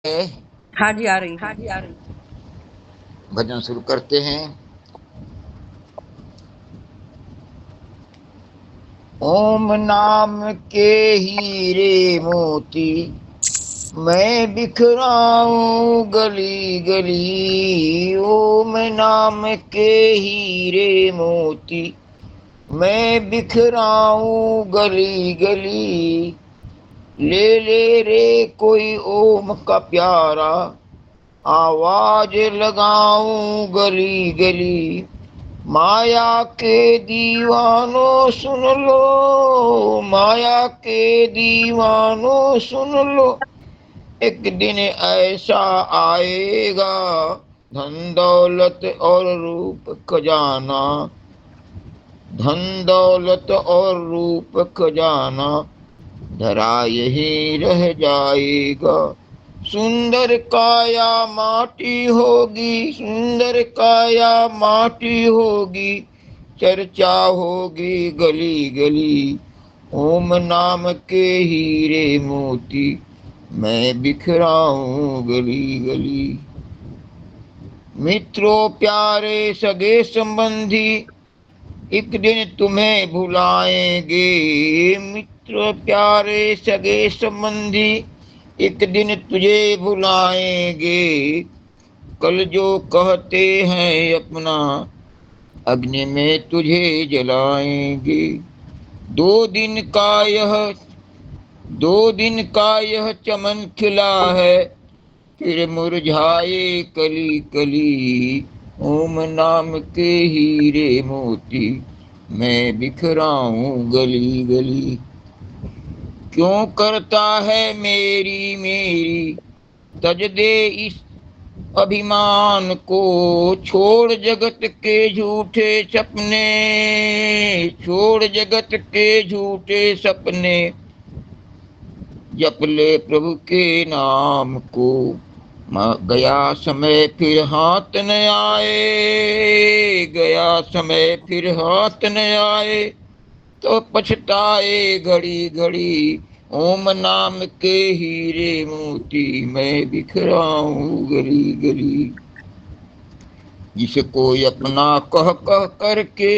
हाँ जी, आ रही है। भजन शुरू करते हैं। ओम नाम के हीरे मोती मैं बिखराऊं गली गली। ओम नाम के हीरे मोती मैं बिखराऊं गली गली। ले ले रे कोई ओम का प्यारा आवाज लगाऊं गली गली। माया के दीवानों सुन लो, माया के दीवानों सुन लो, एक दिन ऐसा आएगा धन दौलत और रूप खजाना, धन दौलत और रूप खजाना धरा यही रह जाएगा। सुंदर काया माटी होगी, सुंदर काया माटी होगी, चर्चा होगी गली गली। ओम नाम के हीरे मोती मैं बिखराऊं गली गली। मित्रों प्यारे सगे संबंधी एक दिन तुम्हें भुलाएंगे। मित्र प्यारे सगे संबंधी एक दिन तुझे भुलाएंगे। कल जो कहते हैं अपना अग्नि में तुझे जलाएंगे। दो दिन का यह दो दिन का यह चमन खिला है, फिर मुरझाए कली कली। ओम नाम के हीरे मोती मैं बिखराऊं गली गली। क्यों करता है मेरी मेरी तज दे इस अभिमान को। छोड़ जगत के झूठे सपने, छोड़ जगत के झूठे सपने, जप ले प्रभु के नाम को। गया समय फिर हाथ न आए, गया समय फिर हाथ न आए, तो पछताए घड़ी घड़ी। ओम नाम के हीरे मोती मैं बिखराऊं गली गली। जिसको अपना कह कह करके,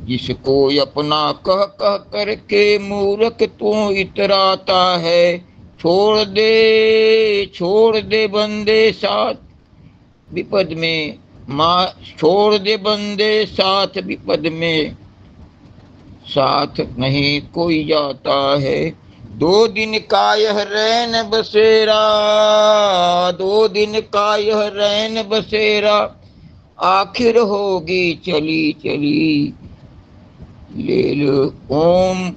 जिसको अपना कह कह करके मूर्ख तू इतराता है। छोड़ दे बंदे साथ विपद में, माँ छोड़ दे बंदे साथ विपद में, साथ नहीं कोई जाता है। दो दिन का यह रैन बसेरा, दो दिन का यह रैन बसेरा, आखिर होगी चली चली। ले लो ओम,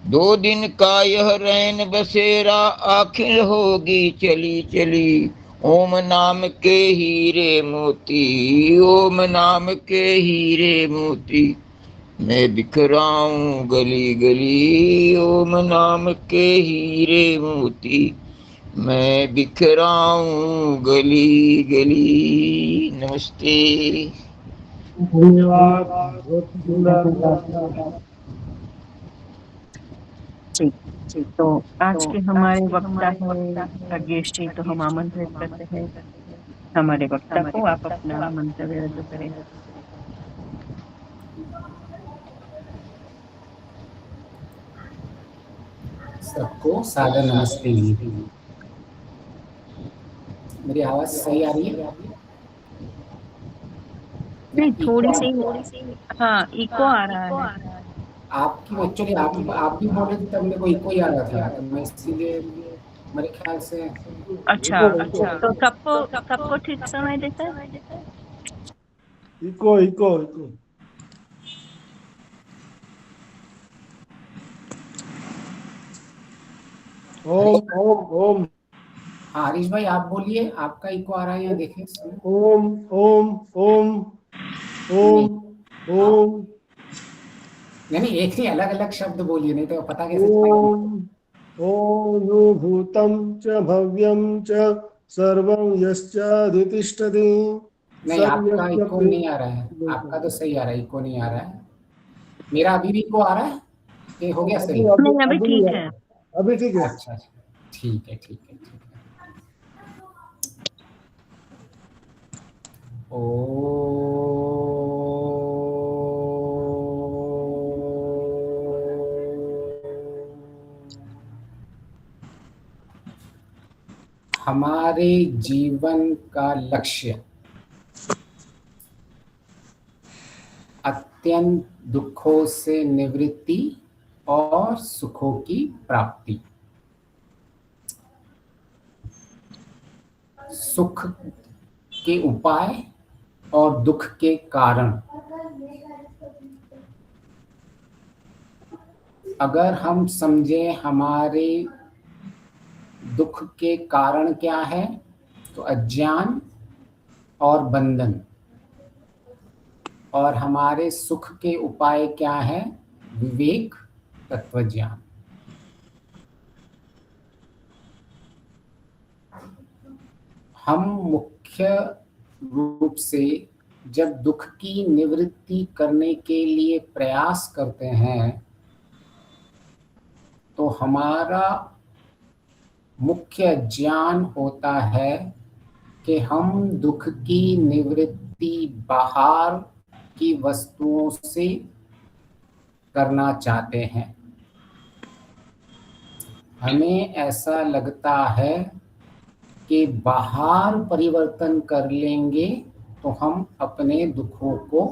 दो दिन का यह रैन बसेरा, आखिर होगी चली चली। ओम नाम के हीरे मोती, ओम नाम के हीरे मोती मैं बिखराऊं गली गली। ओम नाम के हीरे मोती मैं बिखराऊं गली गली। नमस्ते। धन्यवाद। बहुत सुंदर। जी, तो आज के हमारे वक्ता है खगेश जी, तो हम आमंत्रित करते हैं हमारे वक्ता को, आप अपना मंतव्य रजू करें। सबको सादर नमस्ते जी। मेरी आवाज सही आ रही है? नहीं, थोड़ी इको, सी, हाँ, इको आ रहा है। आपकी एक्चुअली आप भी बोल रहे थे तब मेरे को इको ही आ रहा था, तो मैं इसीलिए मेरे ख्याल से अच्छा, तो सबको ठीक समय देता है। Echo echo echo. Om Om Om. हाँ हरीश भाई आप बोलिए, आपका इको आ रहा है या देखें। ओम ओम ओम ओम ओम। नहीं एक ही अलग अलग शब्द बोलिए, नहीं तो पता कैसे चलेगा। ओम ओम भूतम च भव्यम च सर्वं यश्चाधितिष्ठति। नहीं आपका इको नहीं आ रहा है, आपका तो सही आ रहा है, इको नहीं आ रहा है। मेरा अभी भी इको आ रहा है, ये हो गया सही? नहीं, अभी अभी ठीक है। अभी ठीक है। अच्छा अच्छा ठीक है, ठीक है, ठीक है। हमारे जीवन का लक्ष्य अत्यंत दुखों से निवृत्ति और सुखों की प्राप्ति। सुख के उपाय और दुख के कारण। अगर हम समझें हमारे दुख के कारण क्या है, तो अज्ञान और बंधन, और हमारे सुख के उपाय क्या है, विवेक, तत्वज्ञान। हम मुख्य रूप से जब दुख की निवृत्ति करने के लिए प्रयास करते हैं, तो हमारा मुख्य ज्ञान होता है कि हम दुख की निवृत्ति बाहर की वस्तुओं से करना चाहते हैं। हमें ऐसा लगता है कि बाहर परिवर्तन कर लेंगे तो हम अपने दुखों को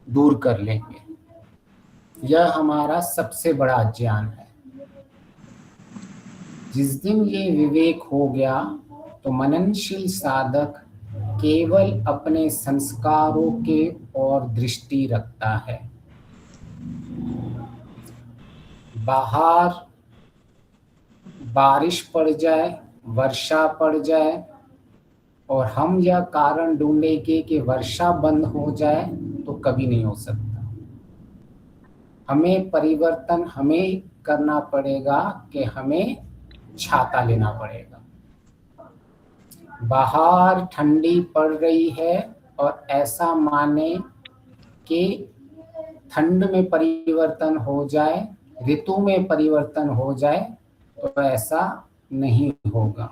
दूर कर लेंगे। यह हमारा सबसे बड़ा ज्ञान है। जिस दिन ये विवेक हो गया, तो मननशील साधक केवल अपने संस्कारों के ओर दृष्टि रखता है। बाहर बारिश पड़ जाए, वर्षा पड़ जाए, और हम यह कारण ढूंढेंगे कि वर्षा बंद हो जाए, तो कभी नहीं हो सकता। हमें परिवर्तन हमें करना पड़ेगा कि हमें छाता लेना पड़ेगा। बाहर ठंडी पड़ रही है और ऐसा माने कि ठंड में परिवर्तन हो जाए, ऋतु में परिवर्तन हो जाए, तो ऐसा नहीं होगा।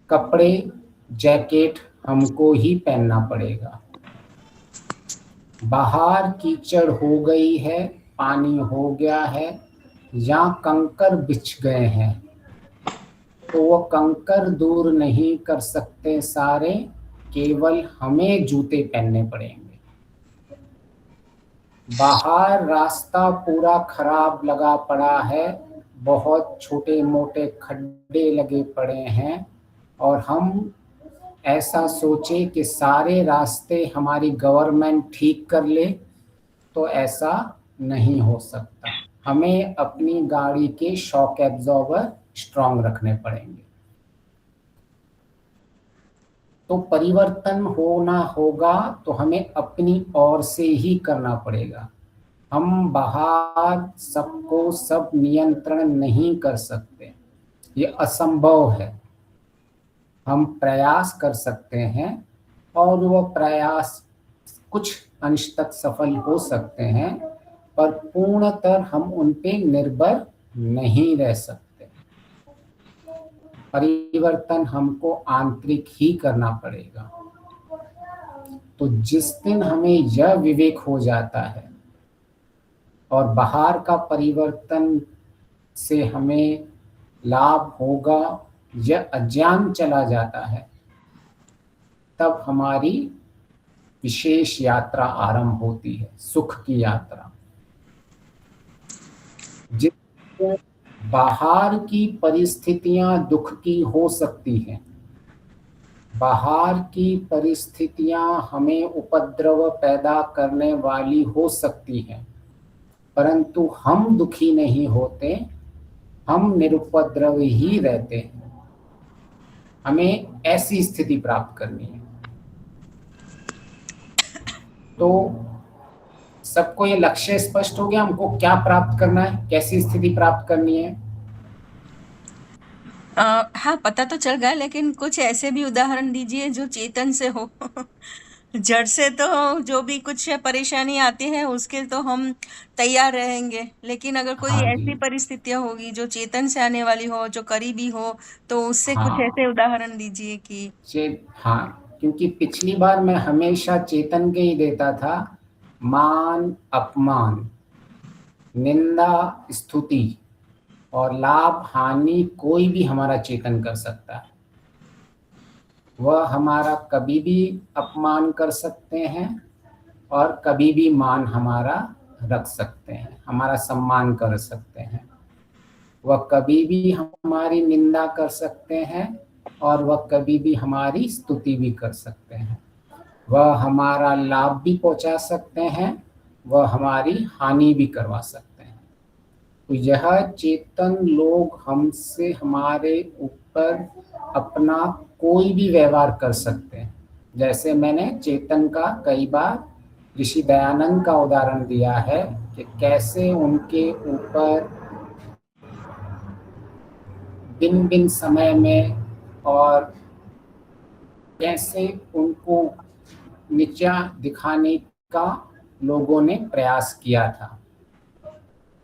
कपड़े, जैकेट हमको ही पहनना पड़ेगा। बाहर कीचड़ हो गई है, पानी हो गया है, या कंकर बिछ गए हैं, तो वो कंकर दूर नहीं कर सकते सारे, केवल हमें जूते पहनने पड़ेंगे। बाहर रास्ता पूरा खराब लगा पड़ा है, बहुत छोटे मोटे खड्डे लगे पड़े हैं, और हम ऐसा सोचे कि सारे रास्ते हमारी गवर्नमेंट ठीक कर ले, तो ऐसा नहीं हो सकता। हमें अपनी गाड़ी के शॉक एब्जॉर्बर स्ट्रॉन्ग रखने पड़ेंगे। तो परिवर्तन होना होगा तो हमें अपनी ओर से ही करना पड़ेगा। हम बाहर सबको सब नियंत्रण नहीं कर सकते, ये असंभव है। हम प्रयास कर सकते हैं, और वो प्रयास कुछ अंश तक सफल हो सकते हैं, पर पूर्णतः हम उन पे निर्भर नहीं रह सकते। परिवर्तन हमको आंतरिक ही करना पड़ेगा। तो जिस दिन हमें यह विवेक हो जाता है और बाहर का परिवर्तन से हमें लाभ होगा, यह अज्ञान चला जाता है, तब हमारी विशेष यात्रा आरंभ होती है, सुख की यात्रा। जिसमें बाहर की परिस्थितियां दुख की हो सकती हैं, बाहर की परिस्थितियां हमें उपद्रव पैदा करने वाली हो सकती हैं, परंतु हम दुखी नहीं होते, हम निरुपद्रव ही रहते हैं। हमें ऐसी स्थिति प्राप्त करनी है। तो सबको ये लक्ष्य स्पष्ट हो गया, हमको क्या प्राप्त करना है, कैसी स्थिति प्राप्त करनी है? हाँ, पता तो चल गया, लेकिन कुछ ऐसे भी उदाहरण दीजिए जो चेतन से हो। जड़ से तो जो भी कुछ परेशानी आती है उसके तो हम तैयार रहेंगे, लेकिन अगर कोई हाँ जी। ऐसी परिस्थितियां होगी जो चेतन से आने वाली हो, जो करीबी हो, तो उससे कुछ हाँ ऐसे उदाहरण दीजिए कि। हाँ, क्योंकि पिछली बार मैं हमेशा चेतन के ही देता था। मान अपमान, निंदा स्तुति और लाभ हानि कोई भी हमारा चेतन कर सकता है। वह हमारा कभी भी अपमान कर सकते हैं और कभी भी मान हमारा रख सकते हैं, हमारा सम्मान कर सकते हैं। वह कभी भी हमारी निंदा कर सकते हैं और वह कभी भी हमारी स्तुति भी कर सकते हैं। वह हमारा लाभ भी पहुंचा सकते हैं, वह हमारी हानि भी करवा सकते हैं। तो यह चेतन लोग हमसे, हमारे ऊपर अपना कोई भी व्यवहार कर सकते हैं। जैसे मैंने चेतन का कई बार ऋषि दयानंद का उदाहरण दिया है कि कैसे उनके ऊपर बिन बिन समय में और कैसे उनको नीचा दिखाने का लोगों ने प्रयास किया था,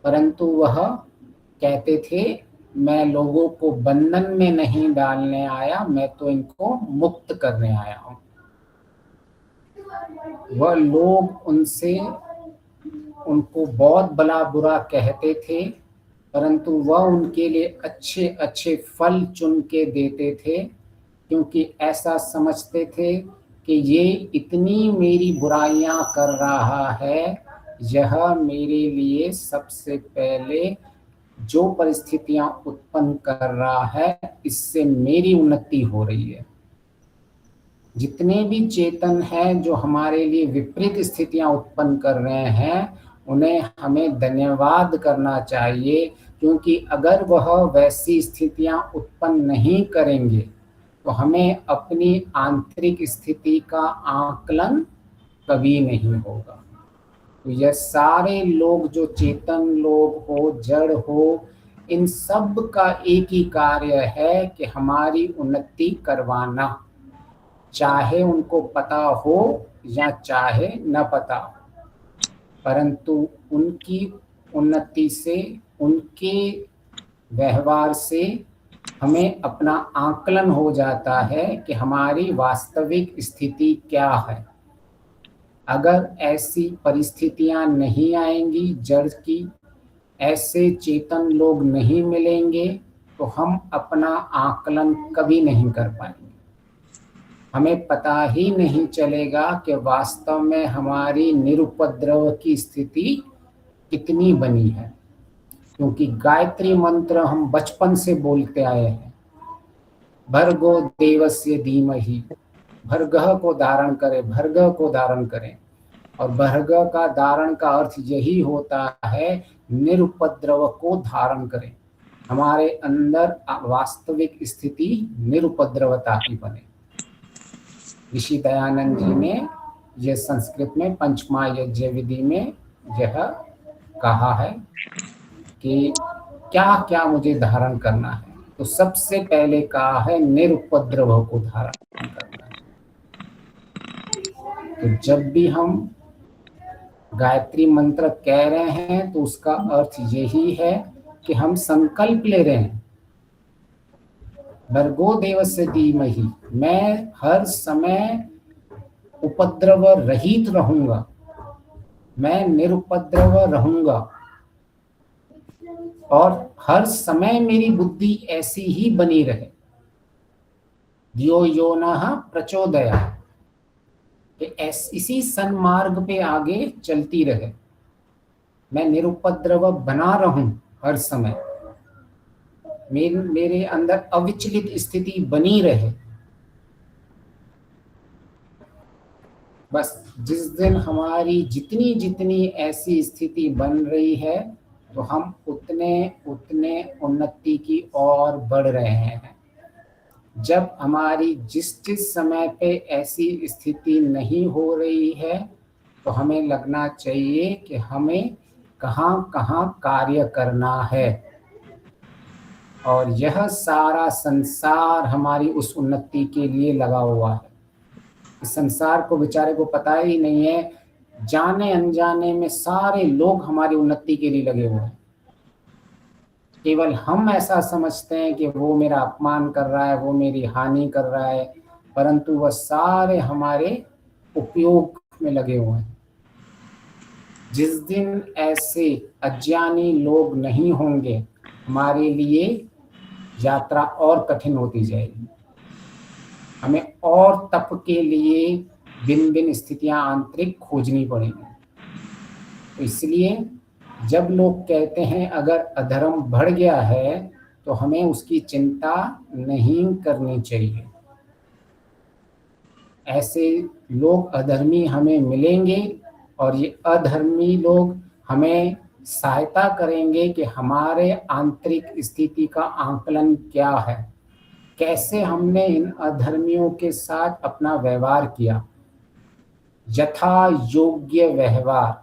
परंतु वह कहते थे मैं लोगों को बंधन में नहीं डालने आया, मैं तो इनको मुक्त करने आया हूं। वह लोग उनको बहुत भला बुरा कहते थे, परंतु वह उनके लिए अच्छे अच्छे फल चुन के देते थे, क्योंकि ऐसा समझते थे कि ये इतनी मेरी बुराइयां कर रहा है, यह मेरे लिए सबसे पहले जो परिस्थितियां उत्पन्न कर रहा है, इससे मेरी उन्नति हो रही है। जितने भी चेतन हैं जो हमारे लिए विपरीत स्थितियां उत्पन्न कर रहे हैं, उन्हें हमें धन्यवाद करना चाहिए, क्योंकि अगर वह वैसी स्थितियां उत्पन्न नहीं करेंगे तो हमें अपनी आंतरिक स्थिति का आकलन कभी नहीं होगा। तो यह सारे लोग जो चेतन लोग हो, जड़ हो, इन सब का एक ही कार्य है कि हमारी उन्नति करवाना, चाहे उनको पता हो या चाहे न पता हो। परंतु उनकी उन्नति से, उनके व्यवहार से हमें अपना आकलन हो जाता है कि हमारी वास्तविक स्थिति क्या है। अगर ऐसी परिस्थितियां नहीं आएंगी, जड़ की ऐसे चेतन लोग नहीं मिलेंगे, तो हम अपना आकलन कभी नहीं कर पाएंगे। हमें पता ही नहीं चलेगा कि वास्तव में हमारी निरुपद्रव की स्थिति कितनी बनी है, क्योंकि गायत्री मंत्र हम बचपन से बोलते आए हैं। भर्गो देवस्य धीमहि, भर्गः को धारण करें, भर्गः को धारण करें। और भर्गः का धारण का अर्थ यही होता है निरुपद्रव को धारण करें। हमारे अंदर वास्तविक स्थिति निरुपद्रवता की बने। ऋषि दयानंद जी ने यह संस्कृत में पंचमा यज्ञ विधि में यह कहा है कि क्या क्या मुझे धारण करना है। तो सबसे पहले कहा है निरुपद्रव को धारण करना है। तो जब भी हम गायत्री मंत्र कह रहे हैं तो उसका अर्थ यही है कि हम संकल्प ले रहे हैं, भर्गो देवस्य धीमहि, मैं हर समय उपद्रव रहित रहूंगा, मैं निरुपद्रव रहूंगा, और हर समय मेरी बुद्धि ऐसी ही बनी रहे। धियो यो नः प्रचोदयात्, कि इसी सन्मार्ग पे आगे चलती रहे, मैं निरुपद्रव बना रहूं हर समय, मेरे अंदर अविचलित स्थिति बनी रहे। बस जिस दिन हमारी जितनी जितनी ऐसी स्थिति बन रही है, तो हम उतने उतने उन्नति की ओर बढ़ रहे हैं। जब हमारी जिस समय पे ऐसी स्थिति नहीं हो रही है, तो हमें लगना चाहिए कि हमें कहाँ कहाँ कार्य करना है, और यह सारा संसार हमारी उस उन्नति के लिए लगा हुआ है। इस संसार को बेचारे को पता ही नहीं है, जाने अनजाने में सारे लोग हमारी उन्नति के लिए लगे हुए हैं। केवल हम ऐसा समझते हैं कि वो मेरा अपमान कर रहा है, वो मेरी हानि कर रहा है, परंतु वह सारे हमारे उपयोग में लगे हुए हैं। जिस दिन ऐसे अज्ञानी लोग नहीं होंगे, हमारे लिए यात्रा और कठिन होती जाएगी। हमें और तप के लिए भिन्न भिन्न स्थितियां आंतरिक खोजनी पड़ेंगी। तो इसलिए जब लोग कहते हैं अगर अधर्म बढ़ गया है तो हमें उसकी चिंता नहीं करनी चाहिए। ऐसे लोग अधर्मी हमें मिलेंगे और ये अधर्मी लोग हमें सहायता करेंगे कि हमारे आंतरिक स्थिति का आंकलन क्या है, कैसे हमने इन अधर्मियों के साथ अपना व्यवहार किया। यथा योग्य व्यवहार,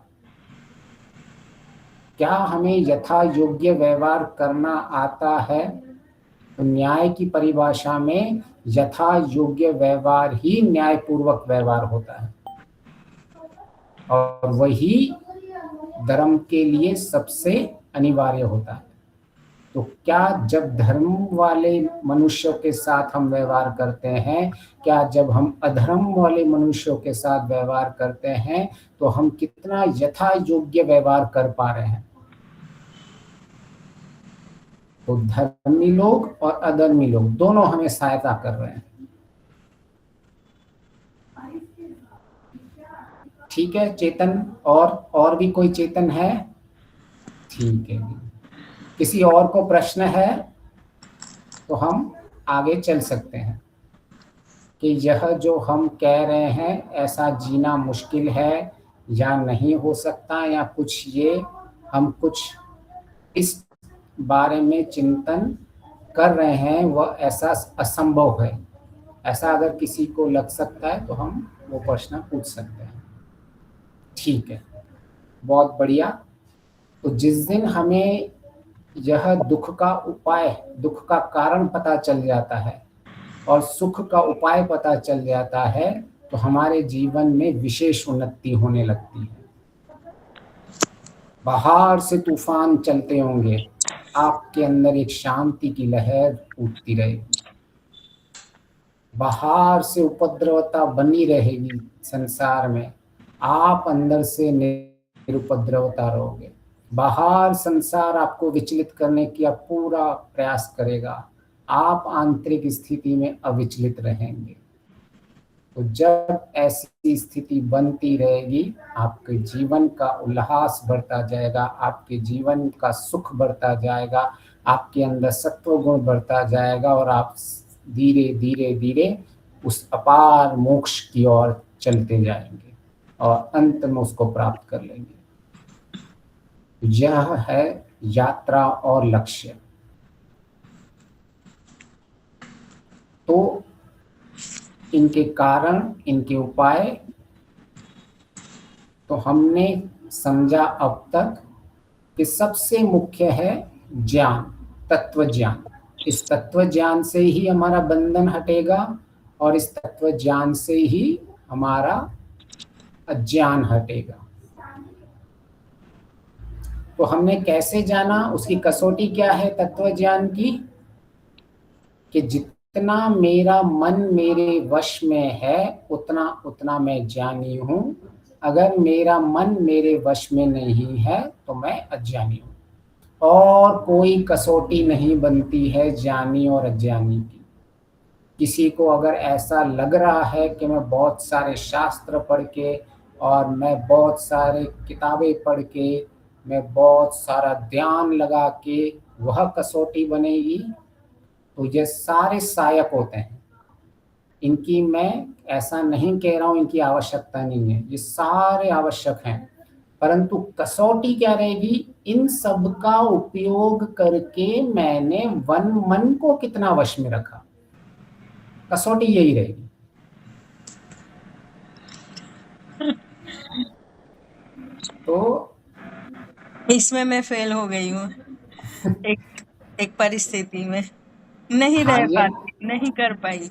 क्या हमें यथा योग्य व्यवहार करना आता है? तो न्याय की परिभाषा में यथा योग्य व्यवहार ही न्यायपूर्वक व्यवहार होता है और वही धर्म के लिए सबसे अनिवार्य होता है। तो क्या जब धर्म वाले मनुष्यों के साथ हम व्यवहार करते हैं, क्या जब हम अधर्म वाले मनुष्यों के साथ व्यवहार करते हैं तो हम कितना यथा योग्य व्यवहार कर पा रहे हैं? तो धर्मी लोग और अधर्मी लोग दोनों हमें सहायता कर रहे हैं। ठीक है चेतन, और भी कोई चेतन है? ठीक है, किसी और को प्रश्न है तो हम आगे चल सकते हैं कि यह जो हम कह रहे हैं ऐसा जीना मुश्किल है या नहीं हो सकता, या कुछ ये हम कुछ इस बारे में चिंतन कर रहे हैं वह ऐसा असंभव है, ऐसा अगर किसी को लग सकता है तो हम वो प्रश्न पूछ सकते हैं। ठीक है, बहुत बढ़िया। तो जिस दिन हमें यह दुख का उपाय, दुख का कारण पता चल जाता है और सुख का उपाय पता चल जाता है तो हमारे जीवन में विशेष उन्नति होने लगती है। बाहर से तूफान चलते होंगे, आपके अंदर एक शांति की लहर उठती रहेगी। बाहर से उपद्रवता बनी रहेगी संसार में, आप अंदर से निरुपद्रवता रहोगे। बाहर संसार आपको विचलित करने की पूरा प्रयास करेगा, आप आंतरिक स्थिति में अविचलित रहेंगे। तो जब ऐसी स्थिति बनती रहेगी, आपके जीवन का उल्लास बढ़ता जाएगा, आपके जीवन का सुख बढ़ता जाएगा, आपके अंदर सत्व गुण बढ़ता जाएगा और आप धीरे धीरे धीरे उस अपार मोक्ष की ओर चलते जाएंगे और अंत में उसको प्राप्त कर लेंगे। यह है यात्रा और लक्ष्य। तो इनके कारण, इनके उपाय तो हमने समझा अब तक कि सबसे मुख्य है ज्ञान, तत्व ज्ञान। इस तत्व ज्ञान से ही हमारा बंधन हटेगा और इस तत्व ज्ञान से ही हमारा अज्ञान हटेगा। तो हमने कैसे जाना, उसकी कसौटी क्या है तत्व ज्ञान की? कि जितना मेरा मन मेरे वश में है उतना उतना मैं ज्ञानी हूं। अगर मेरा मन मेरे वश में नहीं है तो मैं अज्ञानी हूं। और कोई कसौटी नहीं बनती है ज्ञानी और अज्ञानी की। किसी को अगर ऐसा लग रहा है कि मैं बहुत सारे शास्त्र पढ़ के और मैं बहुत सारे किताबें पढ़ के, मैं बहुत सारा ध्यान लगा के वह कसौटी बनेगी, तो ये सारे सहायक होते हैं। इनकी मैं ऐसा नहीं कह रहा हूं इनकी आवश्यकता नहीं है, ये सारे आवश्यक हैं, परंतु कसौटी क्या रहेगी? इन सब का उपयोग करके मैंने मन को कितना वश में रखा, कसौटी यही रहेगी। तो इसमें मैं फेल हो गई हूँ एक परिस्थिति में, नहीं रह पाती, नहीं कर पाई।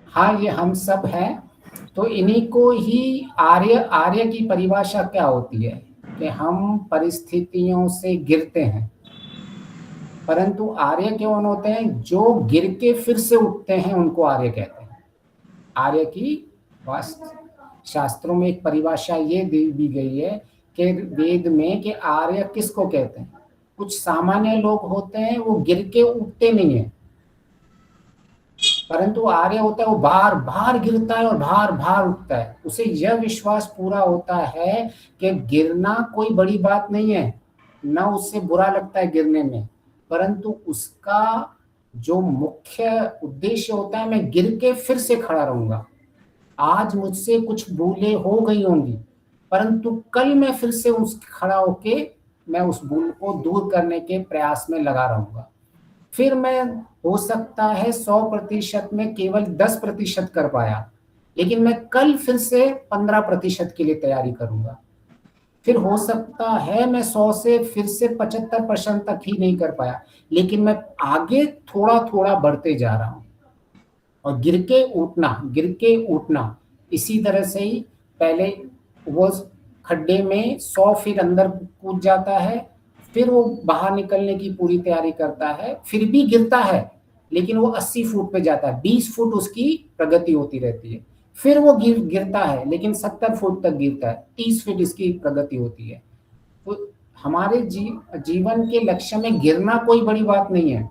हाँ, ये हम सब हैं। तो इन्हीं को ही आर्य आर्य की परिभाषा क्या होती है कि हम परिस्थितियों से गिरते हैं, परंतु आर्य कौन होते हैं? जो गिर के फिर से उठते हैं उनको आर्य कहते हैं। आर्य की शास्त्रों में एक परिभाषा ये दी गई है कि वेद में कि आर्य किसको कहते हैं। कुछ सामान्य लोग होते हैं वो गिर के उठते नहीं है, परंतु आर्य होता है वो बार बार गिरता है और बार बार उठता है। उसे यह विश्वास पूरा होता है कि गिरना कोई बड़ी बात नहीं है, ना उससे बुरा लगता है गिरने में, परंतु उसका जो मुख्य उद्देश्य होता है मैं गिर के फिर से खड़ा रहूंगा। आज मुझसे कुछ भूलें हो गई होंगी, परंतु कल मैं फिर से उस खड़ा होके मैं उस भूल को दूर करने के प्रयास में लगा रहूंगा। फिर मैं हो सकता है 100% में केवल 10% कर पाया, लेकिन मैं कल फिर से 15% के लिए तैयारी करूंगा। फिर हो सकता है मैं 100 से फिर से 75% तक ही नहीं कर पाया, लेकिन मैं आगे थोड़ा थोड़ा बढ़ते जा रहा हूं। और गिर के उठना इसी तरह से ही पहले वो खड्डे में 100 फीट अंदर कूद जाता है, फिर वो बाहर निकलने की पूरी तैयारी करता है, फिर भी गिरता है, लेकिन वो 80 फुट पे जाता है, 20 फुट उसकी प्रगति होती रहती है। फिर वो गिरता है, लेकिन 70 फुट तक गिरता है, 30 फीट इसकी प्रगति होती है। तो हमारे जीवन के लक्ष्य में गिरना कोई बड़ी बात नहीं है,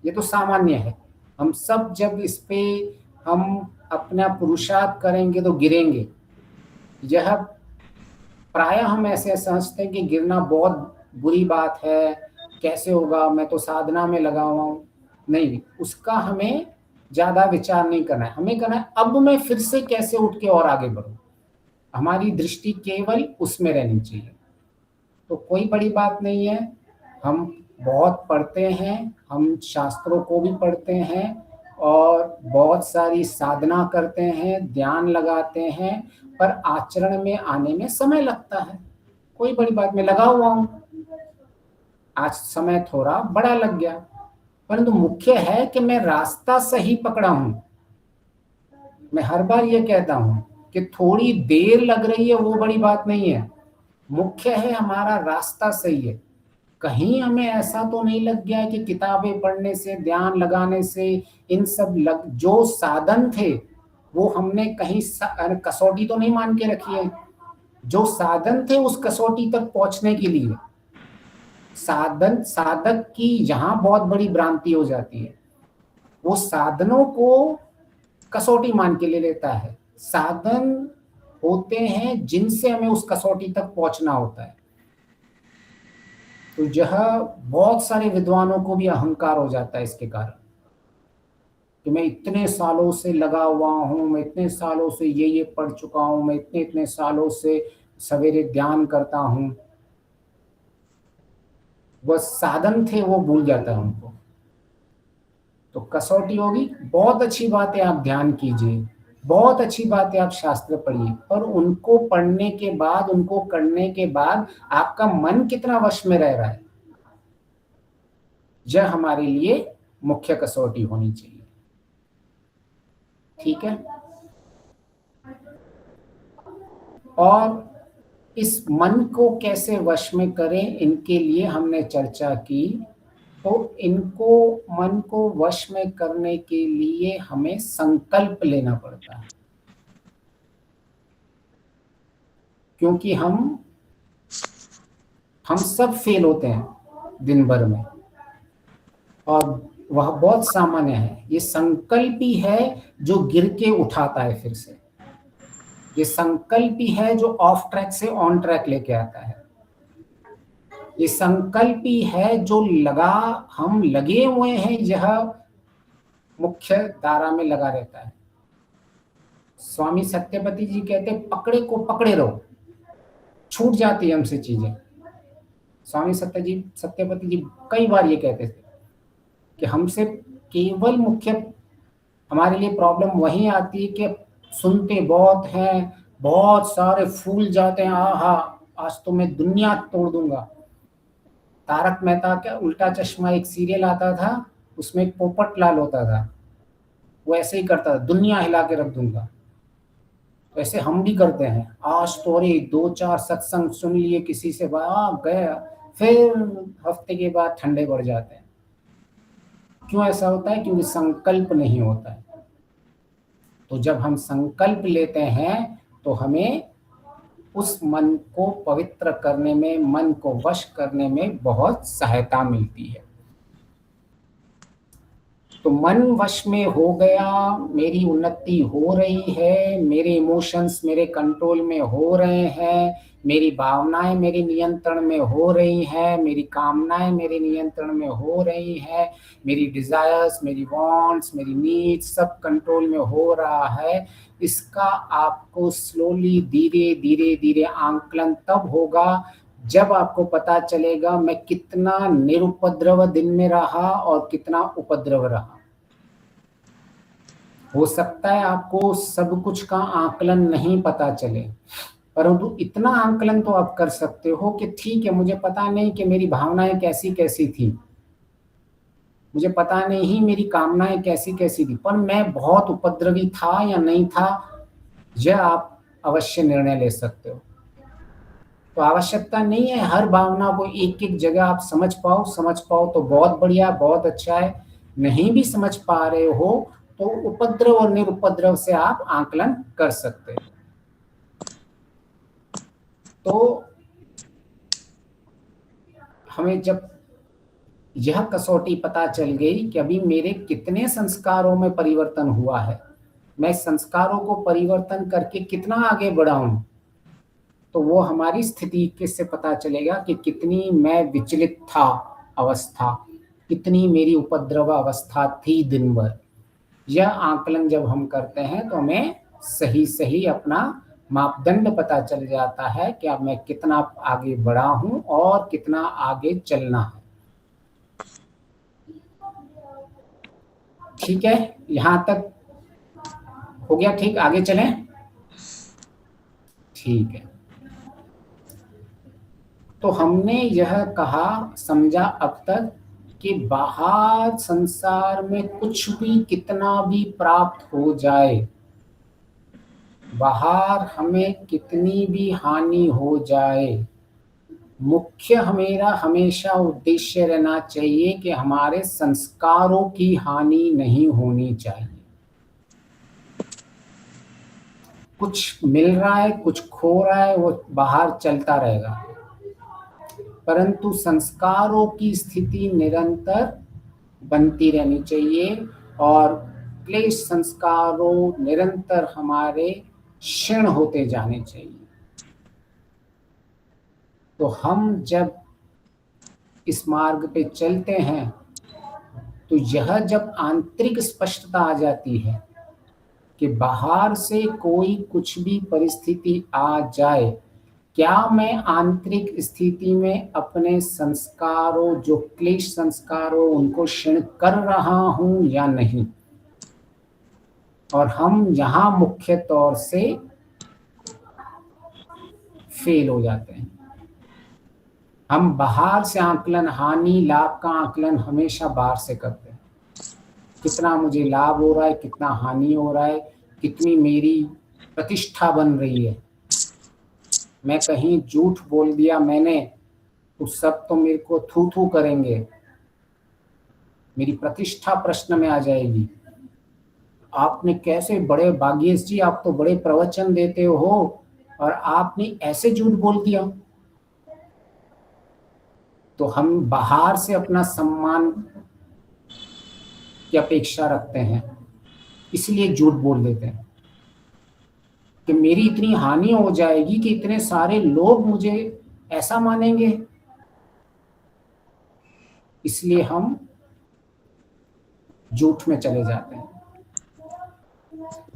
ये तो सामान्य है। हम सब जब इस पे हम अपना पुरुषार्थ करेंगे तो गिरेंगे। यह प्रायः हम ऐसे समझते हैं कि गिरना बहुत बुरी बात है, कैसे होगा, मैं तो साधना में लगा हुआ हूँ। नहीं, उसका हमें ज्यादा विचार नहीं करना है। हमें करना है अब मैं फिर से कैसे उठ के और आगे बढ़ूं। हमारी दृष्टि केवल उसमें रहनी चाहिए। तो कोई बड़ी बात नहीं है। हम बहुत पढ़ते हैं, हम शास्त्रों को भी पढ़ते हैं और बहुत सारी साधना करते हैं, ध्यान लगाते हैं, पर आचरण में आने में समय लगता है। कोई बड़ी बात, मैं लगा हुआ हूं, आज समय थोड़ा बड़ा लग गया, परंतु मुख्य है कि मैं रास्ता सही पकड़ा हूं। मैं हर बार ये कहता हूं कि थोड़ी देर लग रही है वो बड़ी बात नहीं है, मुख्य है हमारा रास्ता सही है। कहीं हमें ऐसा तो नहीं लग गया कि किताबें पढ़ने से, ध्यान लगाने से, इन सब जो साधन थे वो हमने कहीं कसौटी तो नहीं मान के रखी है। जो साधन थे उस कसौटी तक पहुंचने के लिए साधक की यहाँ बहुत बड़ी भ्रांति हो जाती है। वो साधनों को कसौटी मान के ले लेता है। साधन होते हैं जिनसे हमें उस कसौटी तक पहुंचना होता है। तो यह बहुत सारे विद्वानों को भी अहंकार हो जाता है इसके कारण कि मैं इतने सालों से लगा हुआ हूँ, मैं इतने सालों से ये पढ़ चुका हूँ, मैं इतने सालों से सवेरे ध्यान करता हूँ। वह साधन थे वो भूल जाता है उनको। तो कसौटी होगी, बहुत अच्छी बात है, आप ध्यान कीजिए, बहुत अच्छी बात है, आप शास्त्र पढ़िए, पर उनको पढ़ने के बाद, उनको करने के बाद आपका मन कितना वश में रह रहा है, यह हमारे लिए मुख्य कसौटी होनी चाहिए। ठीक है। और इस मन को कैसे वश में करें, इनके लिए हमने चर्चा की। तो इनको, मन को वश में करने के लिए हमें संकल्प लेना पड़ता है, क्योंकि हम सब फेल होते हैं दिन भर में, और वह बहुत सामान्य है। ये संकल्प ही है जो गिर के उठाता है फिर से। ये संकल्प ही है जो ऑफ ट्रैक से ऑन ट्रैक लेके आता है। ये संकल्प ही है जो हम लगे हुए हैं, यह मुख्य धारा में लगा रहता है। स्वामी सत्यपति जी कहते पकड़े को पकड़े रहो, छूट जाती है हमसे चीजें। स्वामी सत्यपति जी कई बार ये कहते थे कि हमसे केवल मुख्य हमारे लिए प्रॉब्लम वही आती है कि सुनते बहुत हैं, बहुत सारे फूल जाते हैं, आहा आज तो मैं दुनिया तोड़ दूंगा। तारक मेहता का उल्टा चश्मा एक सीरियल आता था, उसमें एक पोपट लाल होता था, वो ऐसे ही करता था, दुनिया हिला के रख दूंगा। ऐसे हम भी करते हैं, आज तो अरे 2-4 सत्संग सुन लिए किसी से, गया, फिर हफ्ते के बाद ठंडे पड़ जाते हैं। क्यों ऐसा होता है? क्योंकि संकल्प नहीं होता है। तो जब हम संकल्प लेते हैं तो हमें उस मन को पवित्र करने में, मन को वश करने में बहुत सहायता मिलती है। तो मन वश में हो गया, मेरी उन्नति हो रही है, मेरे इमोशंस मेरे कंट्रोल में हो रहे हैं, मेरी भावनाएं मेरे नियंत्रण में हो रही हैं, मेरी कामनाएं मेरे नियंत्रण में हो रही हैं, मेरी डिजायर्स, मेरी वांट्स, मेरी नीड्स सब कंट्रोल में हो रहा है। इसका आपको स्लोली धीरे धीरे धीरे आंकलन तब होगा जब आपको पता चलेगा मैं कितना निरुपद्रव दिन में रहा और कितना उपद्रव रहा। हो सकता है आपको सब कुछ का आकलन नहीं पता चले, परंतु इतना आकलन तो आप कर सकते हो कि ठीक है, मुझे पता नहीं कि मेरी भावनाएं कैसी कैसी थी, मुझे पता नहीं मेरी कामनाएं कैसी कैसी थी, पर मैं बहुत उपद्रवी था या नहीं था, यह आप अवश्य निर्णय ले सकते हो। तो आवश्यकता नहीं है हर भावना को एक एक जगह आप समझ पाओ तो बहुत बढ़िया, बहुत अच्छा है। नहीं भी समझ पा रहे हो तो उपद्रव और निरुपद्रव से आप आकलन कर सकते हो। तो हमें जब यह कसौटी पता चल गई कि अभी मेरे कितने संस्कारों में परिवर्तन हुआ है, मैं संस्कारों को परिवर्तन करके कितना आगे बढ़ा हूं, तो वो हमारी स्थिति किससे पता चलेगा कि कितनी मैं विचलित था अवस्था, कितनी मेरी उपद्रव अवस्था थी दिन भर। यह आकलन जब हम करते हैं तो हमें सही सही अपना मापदंड पता चल जाता है कि अब मैं कितना आगे बढ़ा हूं और कितना आगे चलना है। ठीक है, यहां तक हो गया? ठीक, आगे चलें। ठीक है, तो हमने यह कहा समझा अब तक कि बाहर संसार में कुछ भी कितना भी प्राप्त हो जाए, बाहर हमें कितनी भी हानि हो जाए, मुख्य मेरा हमेशा उद्देश्य रहना चाहिए कि हमारे संस्कारों की हानि नहीं होनी चाहिए। कुछ मिल रहा है, कुछ खो रहा है, वो बाहर चलता रहेगा, परंतु संस्कारों की स्थिति निरंतर बनती रहनी चाहिए और क्लेश संस्कारों निरंतर हमारे क्षीण होते जाने चाहिए। तो हम जब इस मार्ग पे चलते हैं तो यह जब आंतरिक स्पष्टता आ जाती है कि बाहर से कोई कुछ भी परिस्थिति आ जाए, क्या मैं आंतरिक स्थिति में अपने संस्कारों, जो क्लेश संस्कारों, उनको क्षीण कर रहा हूं या नहीं। और हम यहाँ मुख्य तौर से फेल हो जाते हैं। हम बाहर से आकलन, हानि लाभ का आकलन हमेशा बाहर से करते हैं। कितना मुझे लाभ हो रहा है, कितना हानि हो रहा है, कितनी मेरी प्रतिष्ठा बन रही है। मैं कहीं झूठ बोल दिया मैंने तो सब तो मेरे को थू थू करेंगे, मेरी प्रतिष्ठा प्रश्न में आ जाएगी। आपने कैसे, बड़े भाग्येश जी आप तो बड़े प्रवचन देते हो और आपने ऐसे झूठ बोल दिया। तो हम बाहर से अपना सम्मान की अपेक्षा रखते हैं, इसलिए झूठ बोल देते हैं कि मेरी इतनी हानि हो जाएगी कि इतने सारे लोग मुझे ऐसा मानेंगे, इसलिए हम झूठ में चले जाते हैं।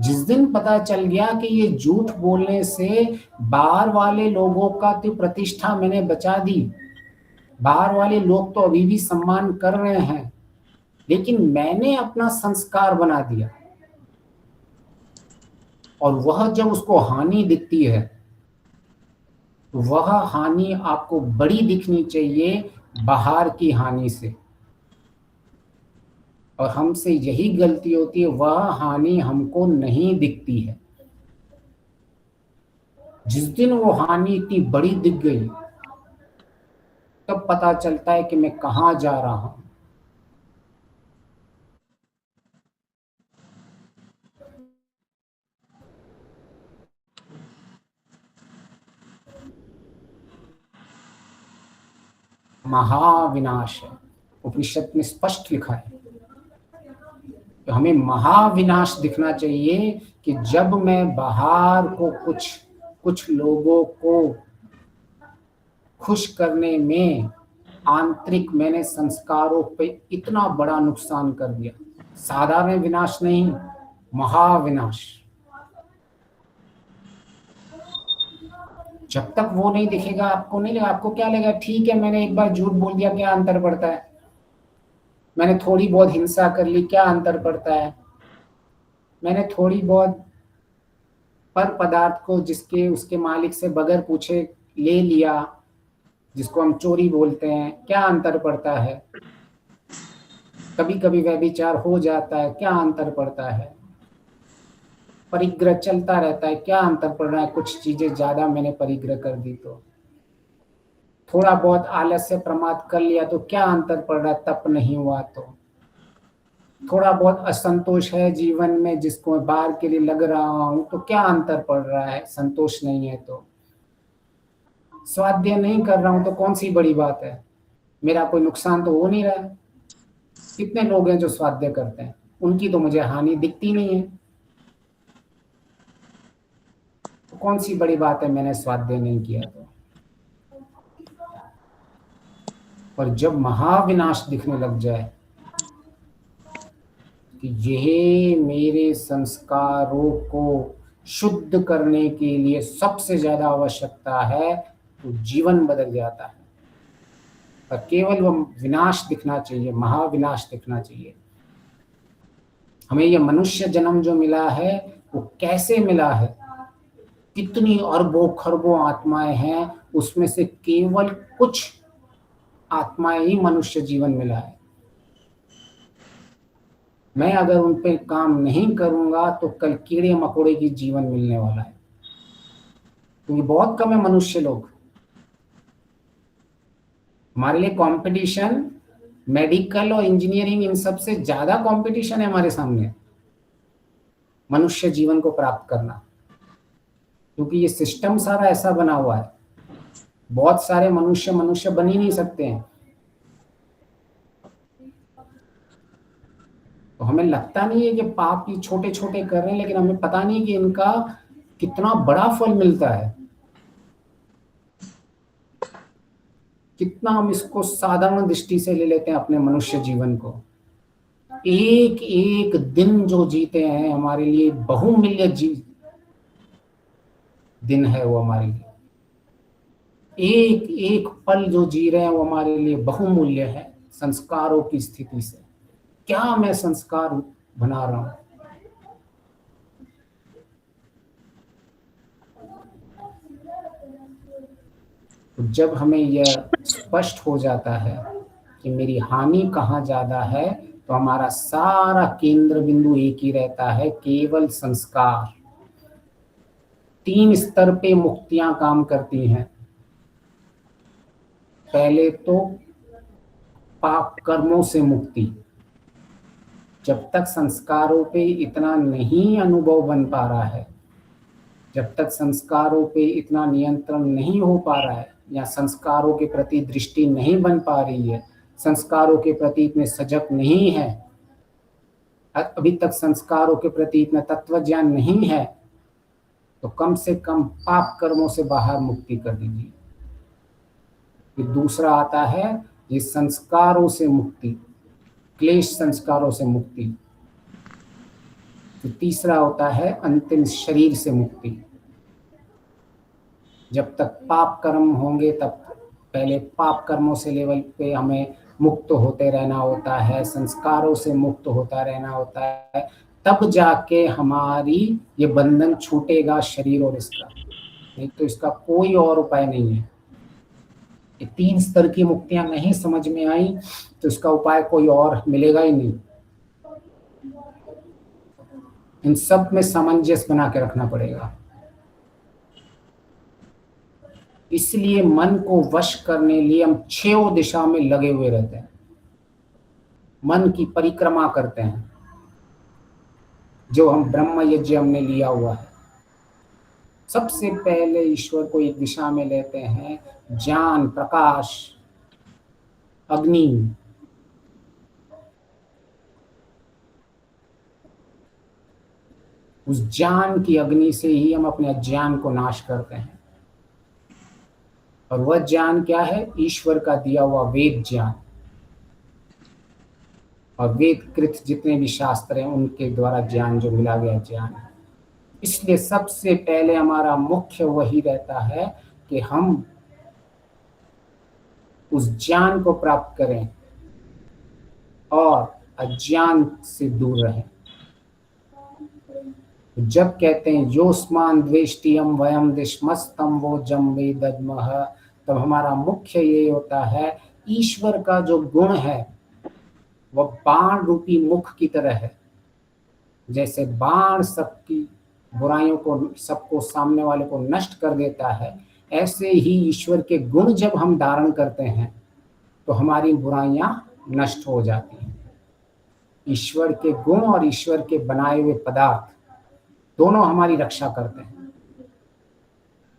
जिस दिन पता चल गया कि ये झूठ बोलने से बाहर वाले लोगों का तो प्रतिष्ठा मैंने बचा दी, बाहर वाले लोग तो अभी भी सम्मान कर रहे हैं, लेकिन मैंने अपना संस्कार बना दिया, और वह जब उसको हानि दिखती है तो वह हानि आपको बड़ी दिखनी चाहिए बाहर की हानि से। और हमसे यही गलती होती है, वह हानि हमको नहीं दिखती है। जिस दिन वो हानि इतनी बड़ी दिख गई, तब पता चलता है कि मैं कहाँ जा रहा हूं। महाविनाश है, उपनिषद में स्पष्ट लिखा है। तो हमें महाविनाश दिखना चाहिए कि जब मैं बाहर को कुछ लोगों को खुश करने में आंतरिक मैंने संस्कारों पे इतना बड़ा नुकसान कर दिया। साधारण विनाश नहीं, महाविनाश। जब तक वो नहीं दिखेगा आपको नहीं लगेगा, आपको क्या लगेगा, ठीक है मैंने एक बार झूठ बोल दिया, क्या अंतर पड़ता है, मैंने थोड़ी बहुत हिंसा कर ली, क्या अंतर पड़ता है, मैंने थोड़ी बहुत पर पदार्थ को जिसके उसके मालिक से बगैर पूछे ले लिया, जिसको हम चोरी बोलते हैं, क्या अंतर पड़ता है, कभी कभी व्यभिचार हो जाता है, क्या अंतर पड़ता है, परिग्रह चलता रहता है, क्या अंतर पड़ रहा है, कुछ चीजें ज्यादा मैंने परिग्रह कर दी तो, थोड़ा बहुत आलस्य प्रमाद कर लिया तो क्या अंतर पड़ रहा है, तप नहीं हुआ तो, थोड़ा बहुत असंतोष है जीवन में जिसको मैं बाहर के लिए लग रहा हूं तो क्या अंतर पड़ रहा है, संतोष नहीं है तो, स्वाध्याय नहीं कर रहा हूं तो कौन सी बड़ी बात है, मेरा कोई नुकसान तो हो नहीं रहा है। कितने लोग हैं जो स्वाध्याय करते हैं, उनकी तो मुझे हानि दिखती नहीं है, तो कौन सी बड़ी बात है मैंने स्वाध्याय नहीं किया तो। पर जब महाविनाश दिखने लग जाए कि यह मेरे संस्कारों को शुद्ध करने के लिए सबसे ज्यादा आवश्यकता है, तो जीवन बदल जाता है। पर केवल वो विनाश दिखना चाहिए, महाविनाश दिखना चाहिए। हमें यह मनुष्य जन्म जो मिला है वो कैसे मिला है, कितनी अरबों खरबों आत्माएं हैं, उसमें से केवल कुछ आत्माएं ही मनुष्य जीवन मिला है। मैं अगर उन पे काम नहीं करूंगा तो कल कीड़े मकोड़े की जीवन मिलने वाला है, क्योंकि बहुत कम है मनुष्य लोग। हमारे लिए कंपटीशन मेडिकल और इंजीनियरिंग, इन सब से ज्यादा कंपटीशन है हमारे सामने मनुष्य जीवन को प्राप्त करना, क्योंकि ये सिस्टम सारा ऐसा बना हुआ है। बहुत सारे मनुष्य बन ही नहीं सकते हैं। तो हमें लगता नहीं है कि पाप ये छोटे छोटे कर रहे हैं, लेकिन हमें पता नहीं कि इनका कितना बड़ा फल मिलता है, कितना हम इसको साधारण दृष्टि से ले लेते हैं अपने मनुष्य जीवन को। एक एक दिन जो जीते हैं हमारे लिए बहुमूल्य दिन है वो हमारे लिए, एक एक पल जो जी रहे हैं वो हमारे लिए बहुमूल्य है। संस्कारों की स्थिति से क्या मैं संस्कार बना रहा हूं, तो जब हमें यह स्पष्ट हो जाता है कि मेरी हानि कहाँ ज्यादा है, तो हमारा सारा केंद्र बिंदु एक ही रहता है, केवल संस्कार। 3 स्तर पे मुक्तियां काम करती हैं। पहले तो पाप कर्मों से मुक्ति, जब तक संस्कारों पे इतना नहीं अनुभव बन पा रहा है, जब तक संस्कारों पे इतना नियंत्रण नहीं हो पा रहा है, या संस्कारों के प्रति दृष्टि नहीं बन पा रही है, संस्कारों के प्रति इतने सजग नहीं है, अभी तक संस्कारों के प्रति इतना तत्व ज्ञान नहीं है, तो कम से कम पाप कर्मों से बाहर मुक्ति कर दीजिए। फिर दूसरा आता है ये संस्कारों से मुक्ति, क्लेश संस्कारों से मुक्ति। फिर तीसरा होता है अंतिम शरीर से मुक्ति। जब तक पाप कर्म होंगे तब पहले पाप कर्मों से लेवल पे हमें मुक्त होते रहना होता है, संस्कारों से मुक्त होता रहना होता है, तब जाके हमारी ये बंधन छूटेगा शरीर और इसका, नहीं तो इसका कोई और उपाय नहीं है। ये 3 स्तर की मुक्तियां नहीं समझ में आई तो इसका उपाय कोई और मिलेगा ही नहीं। इन सब में सामंजस्य बना के रखना पड़ेगा। इसलिए मन को वश करने लिए हम 6 दिशा में लगे हुए रहते हैं, मन की परिक्रमा करते हैं, जो हम ब्रह्म यज्ञ हमने लिया हुआ है। सबसे पहले ईश्वर को एक दिशा में लेते हैं, ज्ञान, प्रकाश, अग्नि। उस ज्ञान की अग्नि से ही हम अपने अज्ञान को नाश करते हैं। और वह ज्ञान क्या है? ईश्वर का दिया हुआ वेद ज्ञान और वेद कृत जितने भी शास्त्र हैं उनके द्वारा ज्ञान जो मिला गया ज्ञान है। इसलिए सबसे पहले हमारा मुख्य वही रहता है कि हम उस ज्ञान को प्राप्त करें और अज्ञान से दूर रहें। जब कहते हैं योस्मान द्वेष्टियम वयम दिशमस्तम वो जम वे दद्मः, तब हमारा मुख्य ये होता है ईश्वर का जो गुण है वह बाण रूपी मुख की तरह है। जैसे बाण सबकी बुराइयों को, सबको सामने वाले को नष्ट कर देता है, ऐसे ही ईश्वर के गुण जब हम धारण करते हैं तो हमारी बुराइयां नष्ट हो जाती हैं। ईश्वर के गुण और ईश्वर के बनाए हुए पदार्थ दोनों हमारी रक्षा करते हैं।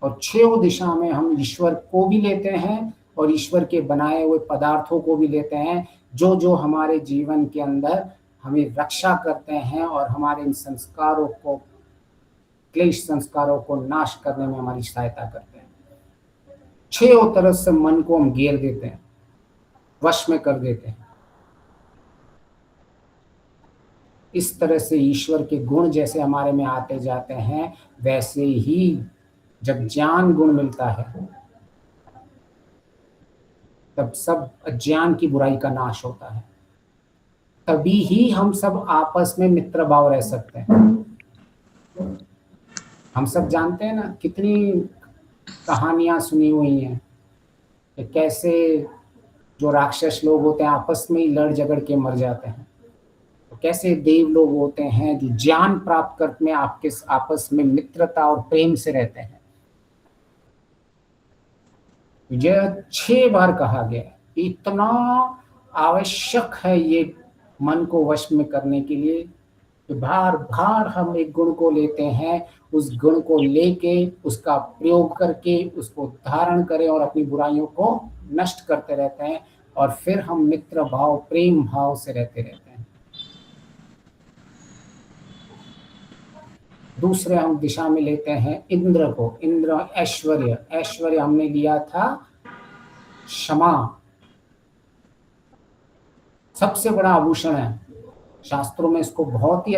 और 6 दिशा में हम ईश्वर को भी लेते हैं और ईश्वर के बनाए हुए पदार्थों को भी लेते हैं, जो जो हमारे जीवन के अंदर हमें रक्षा करते हैं और हमारे इन संस्कारों को, क्लेश संस्कारों को नाश करने में हमारी सहायता करते हैं। 6 तरफ से मन को हम घेर देते हैं, वश में कर देते हैं। इस तरह से ईश्वर के गुण जैसे हमारे में आते जाते हैं, वैसे ही जब ज्ञान गुण मिलता है तब सब अज्ञान की बुराई का नाश होता है। तभी ही हम सब आपस में मित्र भाव रह सकते हैं। हम सब जानते हैं ना, कितनी कहानियां सुनी हुई हैं कि कैसे जो राक्षस लोग होते हैं आपस में ही लड़ झगड़ के मर जाते हैं, तो कैसे देव लोग होते हैं जो ज्ञान प्राप्त करने में आपके आपस में मित्रता और प्रेम से रहते हैं। यह 6 बार कहा गया है। इतना आवश्यक है ये मन को वश में करने के लिए कि बार बार हम एक गुण को लेते हैं, उस गुण को लेके उसका प्रयोग करके उसको धारण करें और अपनी बुराइयों को नष्ट करते रहते हैं, और फिर हम मित्र भाव, प्रेम भाव से रहते रहते हैं। दूसरे हम दिशा में लेते हैं इंद्र को। इंद्र ऐश्वर्य, ऐश्वर्य हमने लिया था क्षमा। सबसे बड़ा आभूषण है, शास्त्रों में इसको बहुत ही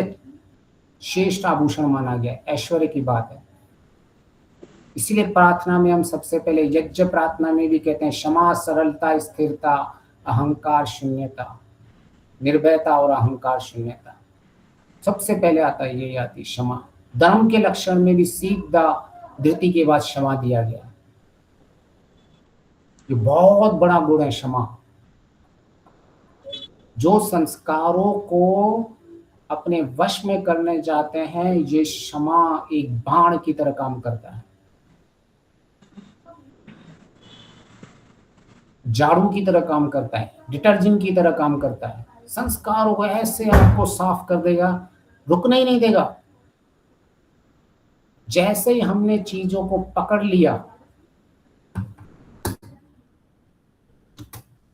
श्रेष्ठ आभूषण माना गया है। ऐश्वर्य की बात है, इसीलिए प्रार्थना में हम सबसे पहले यज्ञ प्रार्थना में भी कहते हैं क्षमा, सरलता, स्थिरता, अहंकार शून्यता, निर्भयता और अहंकार शून्यता। सबसे पहले आता है ये आती क्षमा। धर्म के लक्षण में भी सीधा धृति के बाद क्षमा दिया गया। ये बहुत बड़ा गुण है क्षमा। जो संस्कारों को अपने वश में करने जाते हैं, ये क्षमा एक बाण की तरह काम करता है, झाड़ू की तरह काम करता है, डिटर्जेंट की तरह काम करता है। संस्कारों को ऐसे आपको साफ कर देगा, रुकना ही नहीं देगा। जैसे ही हमने चीजों को पकड़ लिया,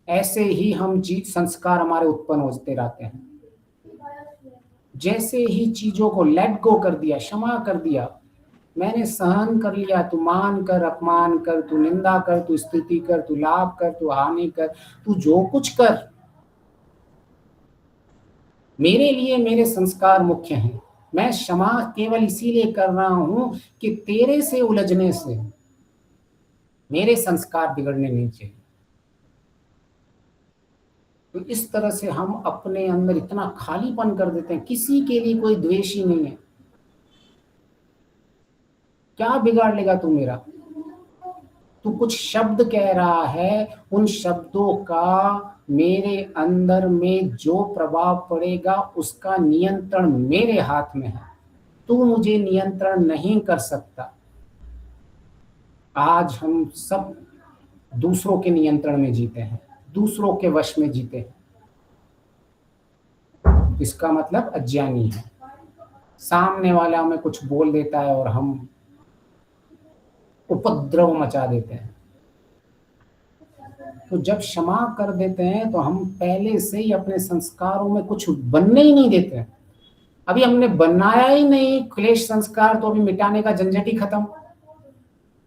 ऐसे ही हम संस्कार हमारे उत्पन्न होते रहते हैं। जैसे ही चीजों को लेट गो कर दिया, क्षमा कर दिया, मैंने सहन कर लिया, तू मान कर, अपमान कर, तू निंदा कर, तू स्तुति कर, तू लाभ कर, तू हानि कर, तू जो कुछ कर, मेरे लिए मेरे संस्कार मुख्य हैं। मैं क्षमा केवल इसीलिए कर रहा हूं कि तेरे से उलझने से मेरे संस्कार बिगड़ने नहीं चाहिए। तो इस तरह से हम अपने अंदर इतना खालीपन कर देते हैं, किसी के लिए कोई द्वेष ही नहीं है। क्या बिगाड़ लेगा तू मेरा? तू कुछ शब्द कह रहा है, उन शब्दों का मेरे अंदर में जो प्रभाव पड़ेगा उसका नियंत्रण मेरे हाथ में है। तू मुझे नियंत्रण नहीं कर सकता। आज हम सब दूसरों के नियंत्रण में जीते हैं, दूसरों के वश में जीते हैं। इसका मतलब अज्ञानी है। सामने वाला हमें कुछ बोल देता है और हम उपद्रव मचा देते हैं। तो जब क्षमा कर देते हैं तो हम पहले से ही अपने संस्कारों में कुछ बनने ही नहीं देते हैं। अभी हमने बनाया ही नहीं क्लेश संस्कार, तो अभी मिटाने का झंझट ही खत्म।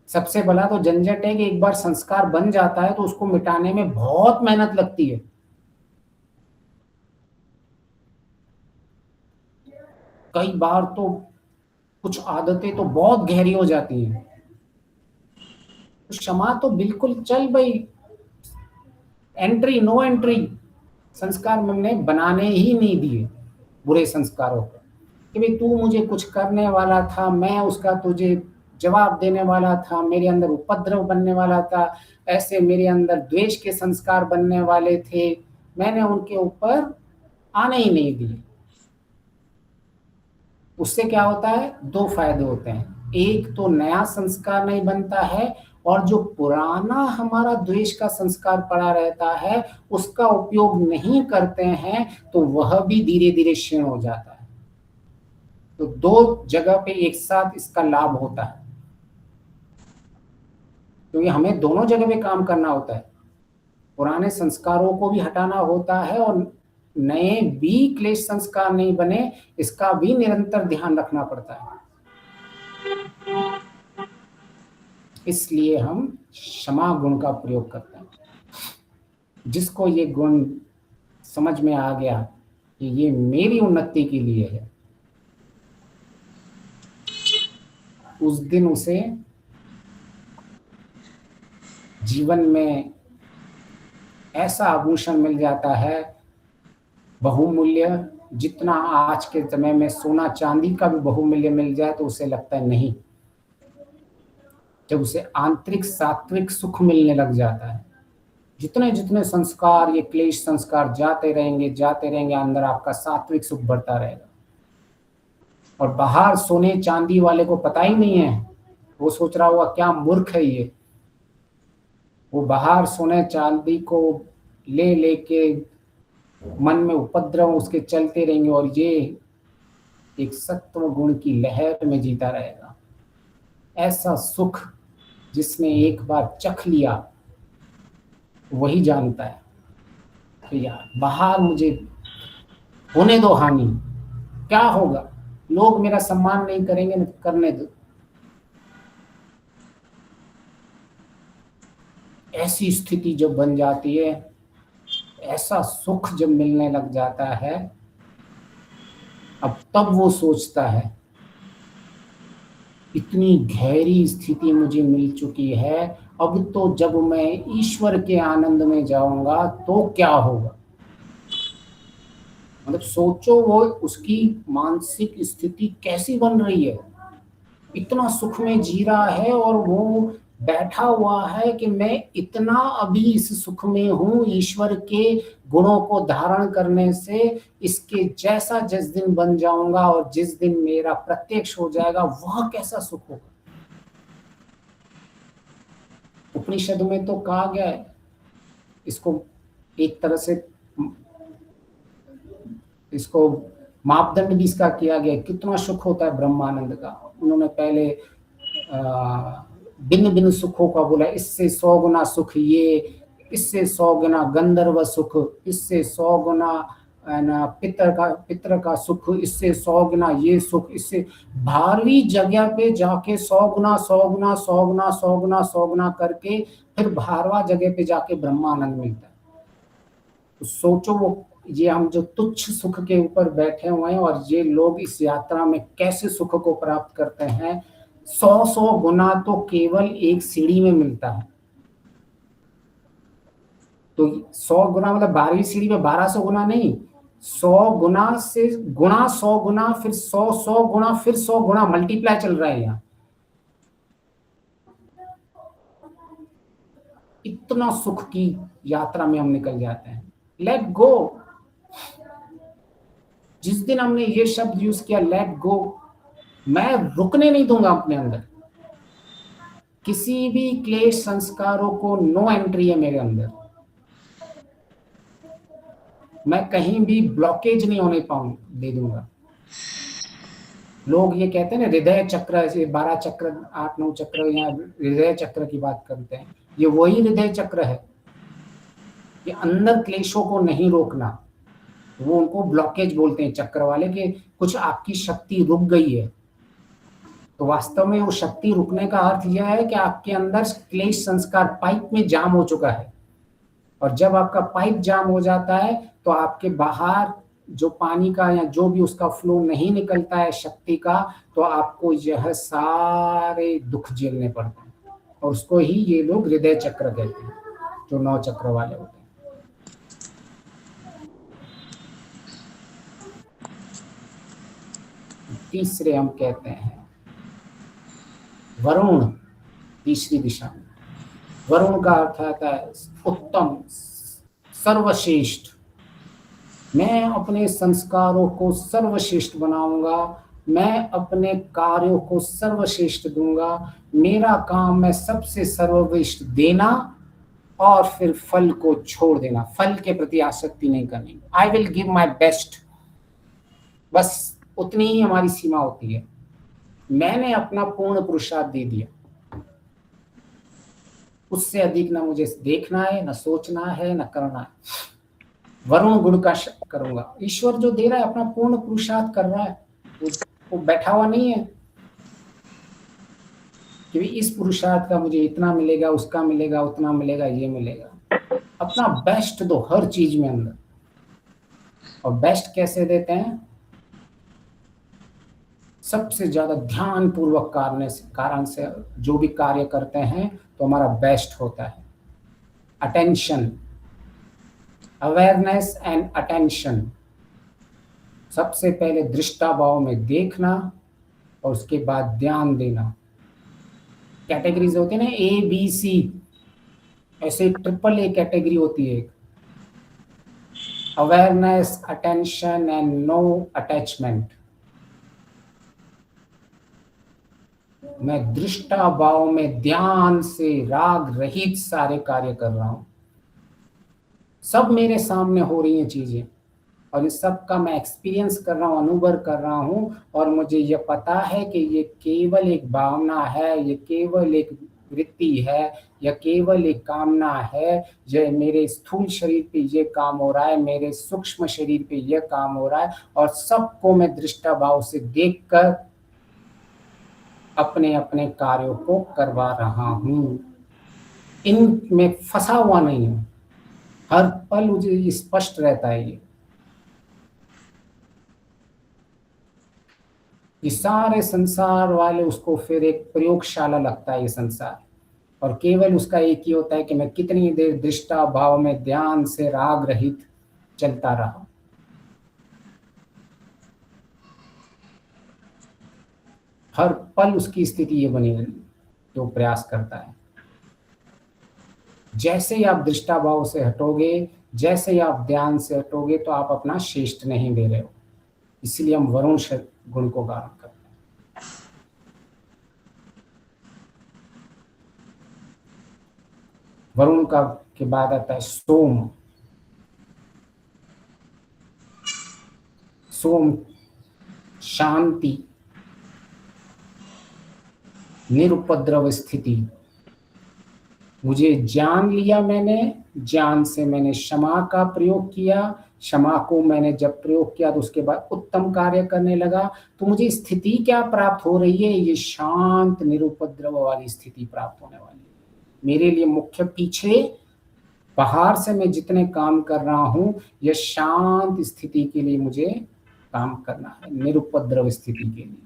सबसे बड़ा तो झंझट है कि एक बार संस्कार बन जाता है तो उसको मिटाने में बहुत मेहनत लगती है। कई बार तो कुछ आदतें तो बहुत गहरी हो जाती हैं। तो क्षमा तो बिल्कुल चल भाई, एंट्री नो एंट्री संस्कार हमने बनाने ही नहीं दिए बुरे संस्कारों को, कि भाई तू मुझे कुछ करने वाला था, मैं उसका तुझे जवाब देने वाला था, मेरे अंदर उपद्रव बनने वाला था, ऐसे मेरे अंदर द्वेष के संस्कार बनने वाले थे, मैंने उनके ऊपर आने ही नहीं दिए। उससे क्या होता है, दो फायदे होते हैं। एक तो नया संस्कार नहीं बनता है, और जो पुराना हमारा द्वेष का संस्कार पड़ा रहता है उसका उपयोग नहीं करते हैं तो वह भी धीरे धीरे क्षीण हो जाता है। तो दो जगह पे एक साथ इसका लाभ होता है, क्योंकि हमें दोनों जगह पे काम करना होता है। पुराने संस्कारों को भी हटाना होता है और नए भी क्लेश संस्कार नहीं बने इसका भी निरंतर ध्यान रखना पड़ता है। इसलिए हम क्षमा गुण का प्रयोग करते हैं। जिसको ये गुण समझ में आ गया कि ये मेरी उन्नति के लिए है, उस दिन उसे जीवन में ऐसा आभूषण मिल जाता है बहुमूल्य, जितना आज के समय में सोना चांदी का भी बहुमूल्य मिल जाए तो उसे लगता है नहीं। जब उसे आंतरिक सात्विक सुख मिलने लग जाता है, जितने जितने संस्कार ये क्लेश संस्कार जाते रहेंगे, अंदर आपका सात्विक सुख बढ़ता रहेगा। और बाहर सोने चांदी वाले को पता ही नहीं है, वो सोच रहा होगा क्या मूर्ख है ये, वो बाहर सोने चांदी को ले लेके मन में उपद्रव उसके चलते रहेंगे और ये एक सत्व गुण की लहर में जीता रहेगा। ऐसा सुख जिसने एक बार चख लिया वही जानता है कि यार बाहर मुझे होने दो हानि, क्या होगा, लोग मेरा सम्मान नहीं करेंगे, करने दो। ऐसी स्थिति जब बन जाती है, ऐसा सुख जब मिलने लग जाता है, अब तब वो सोचता है इतनी गहरी स्थिति मुझे मिल चुकी है, अब तो जब मैं ईश्वर के आनंद में जाऊंगा तो क्या होगा। मतलब सोचो वो उसकी मानसिक स्थिति कैसी बन रही है। इतना सुख में जी रहा है और वो बैठा हुआ है कि मैं इतना अभी इस सुख में हूँ ईश्वर के गुणों को धारण करने से, इसके जैसा जिस दिन बन जाऊंगा और जिस दिन मेरा प्रत्यक्ष हो जाएगा वह कैसा सुख होगा। उपनिषद में तो कहा गया है, इसको एक तरह से इसको मापदंड भी इसका किया गया, कितना सुख होता है ब्रह्मानंद का। उन्होंने पहले भिन्न भिन्न सुखों का बोला, इससे 100 गुना सुख ये, इससे 100 गुना गंधर्व सुख, इससे 100 गुना पितर का सुख, इससे 100 गुना ये सुख, इससे 12वीं जगह पे जाके 100 गुना 100 गुना 100 गुना 100 गुना 100 गुना करके फिर 12वां जगह पे जाके ब्रह्मानंद मिलता है। तो सोचो वो ये हम जो तुच्छ सुख के ऊपर बैठे हुए हैं और ये लोग इस यात्रा में कैसे सुख को प्राप्त करते हैं। 100 गुना तो केवल एक सीढ़ी में मिलता है। तो 100 गुना मतलब 12वीं सीढ़ी में 1200 गुना नहीं, 100 गुना से गुणा 100 गुना फिर 100 गुना फिर 100 गुना मल्टीप्लाई चल रहा है यहाँ। इतना सुख की यात्रा में हम निकल जाते हैं। Let go. जिस दिन हमने ये शब्द यूज किया लेट गो, मैं रुकने नहीं दूंगा अपने अंदर। किसी भी क्लेश संस्कारों को नो एंट्री है मेरे अंदर। मैं कहीं भी ब्लॉकेज नहीं होने दे दूंगा। लोग ये कहते हैं ना हृदय चक्र, ऐसे 12 चक्र 8-9 चक्र, या हृदय चक्र की बात करते हैं, ये वही हृदय चक्र है कि अंदर क्लेशों को नहीं रोकना। वो उनको ब्लॉकेज बोलते हैं चक्र वाले, कि कुछ आपकी शक्ति रुक गई है। तो वास्तव में वो शक्ति रुकने का अर्थ यह है कि आपके अंदर क्लेश संस्कार पाइप में जाम हो चुका है, और जब आपका पाइप जाम हो जाता है तो आपके बाहर जो पानी का या जो भी उसका फ्लो नहीं निकलता है शक्ति का, तो आपको यह सारे दुख झेलने पड़ते हैं। और उसको ही ये लोग हृदय चक्र कहते हैं, जो 9 चक्र वाले होते हैं। तीसरे हम कहते हैं वरुण। तीसरी दिशा में वरुण का अर्थ आता है उत्तम, सर्वश्रेष्ठ। मैं अपने संस्कारों को सर्वश्रेष्ठ बनाऊंगा, मैं अपने कार्यों को सर्वश्रेष्ठ दूंगा। मेरा काम है सबसे सर्वश्रेष्ठ देना, और फिर फल को छोड़ देना, फल के प्रति आसक्ति नहीं करनी। I will give my best, बस उतनी ही हमारी सीमा होती है। मैंने अपना पूर्ण पुरुषार्थ दे दिया, उससे अधिक ना मुझे देखना है, ना सोचना है, ना करना है। वरुण गुण का करूंगा। ईश्वर जो दे रहा है अपना पूर्ण पुरुषार्थ कर रहा है, वो बैठा हुआ नहीं है कि इस पुरुषार्थ का मुझे इतना मिलेगा, उसका मिलेगा, उतना मिलेगा, ये मिलेगा। अपना बेस्ट दो हर चीज में अंदर। और बेस्ट कैसे देते हैं? सबसे ज्यादा ध्यान पूर्वक कारण से जो भी कार्य करते हैं तो हमारा बेस्ट होता है। Attention, awareness and attention. सबसे पहले दृष्टा भाव में देखना और उसके बाद ध्यान देना। कैटेगरीज होती है ना, ABC, ऐसे AAA कैटेगरी होती है। Awareness, attention and no attachment. मैं दृष्टा भाव में ध्यान से राग रहित सारे कार्य कर रहा हूं। सब मेरे सामने हो रही हैं चीजें, और इस सब का मैं एक्सपीरियंस कर रहा हूँ, अनुभव कर रहा हूँ। और मुझे ये पता है कि ये केवल एक भावना है, ये केवल एक वृत्ति है, या केवल एक कामना है। जो मेरे स्थूल शरीर पे ये काम हो रहा है, मेरे सूक्ष्म शरीर पे ये काम हो रहा है, और सबको मैं दृष्टा भाव से देखकर अपने अपने कार्यों को करवा रहा हूँ। इनमें फंसा हुआ नहीं हूँ। हर पल मुझे स्पष्ट रहता है ये सारे संसार वाले उसको फिर एक प्रयोगशाला लगता है ये संसार, और केवल उसका एक ही होता है कि मैं कितनी देर दृष्टा भाव में ध्यान से राग रहित चलता रहा। हर पल उसकी स्थिति ये बनी रहती जो प्रयास करता है। जैसे ही आप दृष्टा भाव से हटोगे, जैसे ही आप ध्यान से हटोगे, तो आप अपना श्रेष्ठ नहीं दे रहे हो। इसलिए हम वरुण गुण को गान करते हैं। वरुण का के बाद आता है सोम। सोम शांति, निरुपद्रव स्थिति। मुझे जान लिया मैंने, ज्ञान से मैंने क्षमा का प्रयोग किया, क्षमा को मैंने जब प्रयोग किया तो उसके बाद उत्तम कार्य करने लगा। तो मुझे स्थिति क्या प्राप्त हो रही है? ये शांत निरुपद्रव वाली स्थिति प्राप्त होने वाली है मेरे लिए। मुख्य पीछे बाहर से मैं जितने काम कर रहा हूं, यह शांत स्थिति के लिए मुझे काम करना है, निरुपद्रव स्थिति के लिए।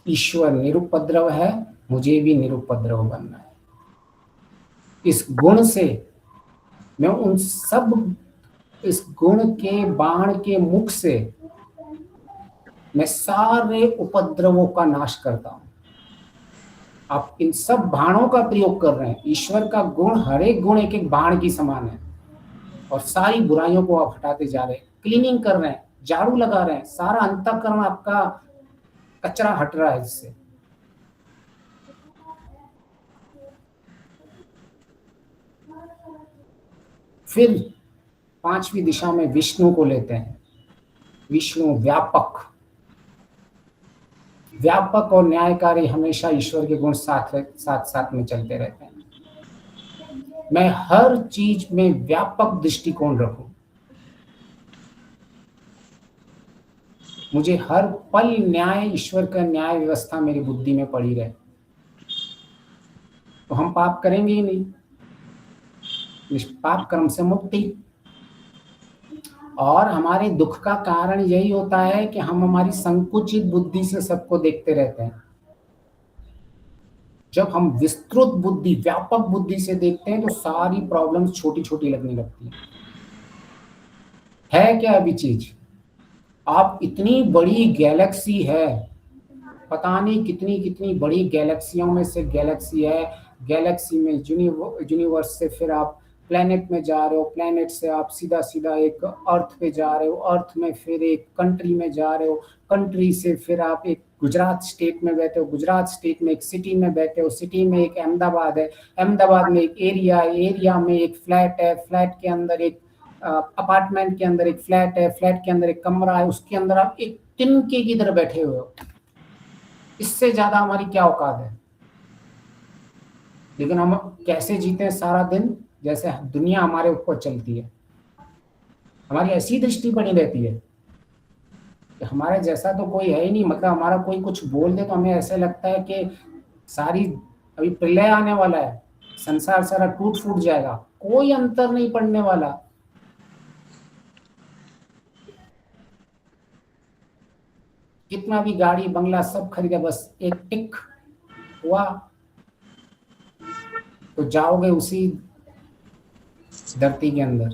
ईश्वर निरुपद्रव है, मुझे भी निरुपद्रव बनना है। इस गुण से मैं उन सब, इस गुण के बाण के मुख से मैं सारे उपद्रवों का नाश करता हूं। आप इन सब बाणों का प्रयोग कर रहे हैं। ईश्वर का गुण, हर एक गुण एक एक बाण की समान है, और सारी बुराइयों को आप हटाते जा रहे हैं, क्लीनिंग कर रहे हैं, झाड़ू लगा रहे हैं। सारा अंतःकरण आपका कचरा हट रहा है इससे। फिर पांचवी दिशा में विष्णु को लेते हैं। विष्णु व्यापक, व्यापक और न्यायकारी, हमेशा ईश्वर के गुण साथ साथ साथ में चलते रहते हैं। मैं हर चीज में व्यापक दृष्टिकोण रखूं, मुझे हर पल न्याय, ईश्वर का न्याय व्यवस्था मेरी बुद्धि में पड़ी रहे, तो हम पाप करेंगे ही नहीं, निष्पाप कर्म से मुक्ति। और हमारे दुख का कारण यही होता है कि हम हमारी संकुचित बुद्धि से सबको देखते रहते हैं। जब हम विस्तृत बुद्धि, व्यापक बुद्धि से देखते हैं तो सारी प्रॉब्लम्स छोटी छोटी लगने लगती है क्या अभी चीज? आप इतनी बड़ी गैलेक्सी है, पता नहीं कितनी कितनी बड़ी गैलेक्सियों में से गैलेक्सी है, गैलेक्सी में यूनिवर्स से फिर आप प्लेनेट में जा रहे हो, प्लेनेट से आप सीधा सीधा एक अर्थ पे जा रहे हो, अर्थ में फिर एक कंट्री में जा रहे हो, कंट्री से फिर आप एक गुजरात स्टेट में बैठे हो, गुजरात स्टेट में एक सिटी में बैठे हो, सिटी में एक अहमदाबाद है, अहमदाबाद में एक एरिया है, एरिया में एक फ्लैट है, फ्लैट के अंदर एक अपार्टमेंट के अंदर एक फ्लैट है, फ्लैट के अंदर एक कमरा है, उसके अंदर आप एक तिनके की तरह बैठे हुए हो। इससे ज्यादा हमारी क्या औकात है? लेकिन हम कैसे जीते हैं सारा दिन, जैसे दुनिया हमारे ऊपर चलती है। हमारी ऐसी दृष्टि बनी रहती है कि हमारे जैसा तो कोई है ही नहीं, मतलब हमारा कोई कुछ बोल दे तो हमें ऐसे लगता है कि सारी अभी प्रलय आने वाला है, संसार सारा टूट फूट जाएगा, कोई अंतर नहीं पड़ने वाला। कितना भी गाड़ी बंगला सब खरीदा, बस एक टिक हुआ तो जाओगे उसी धरती के अंदर,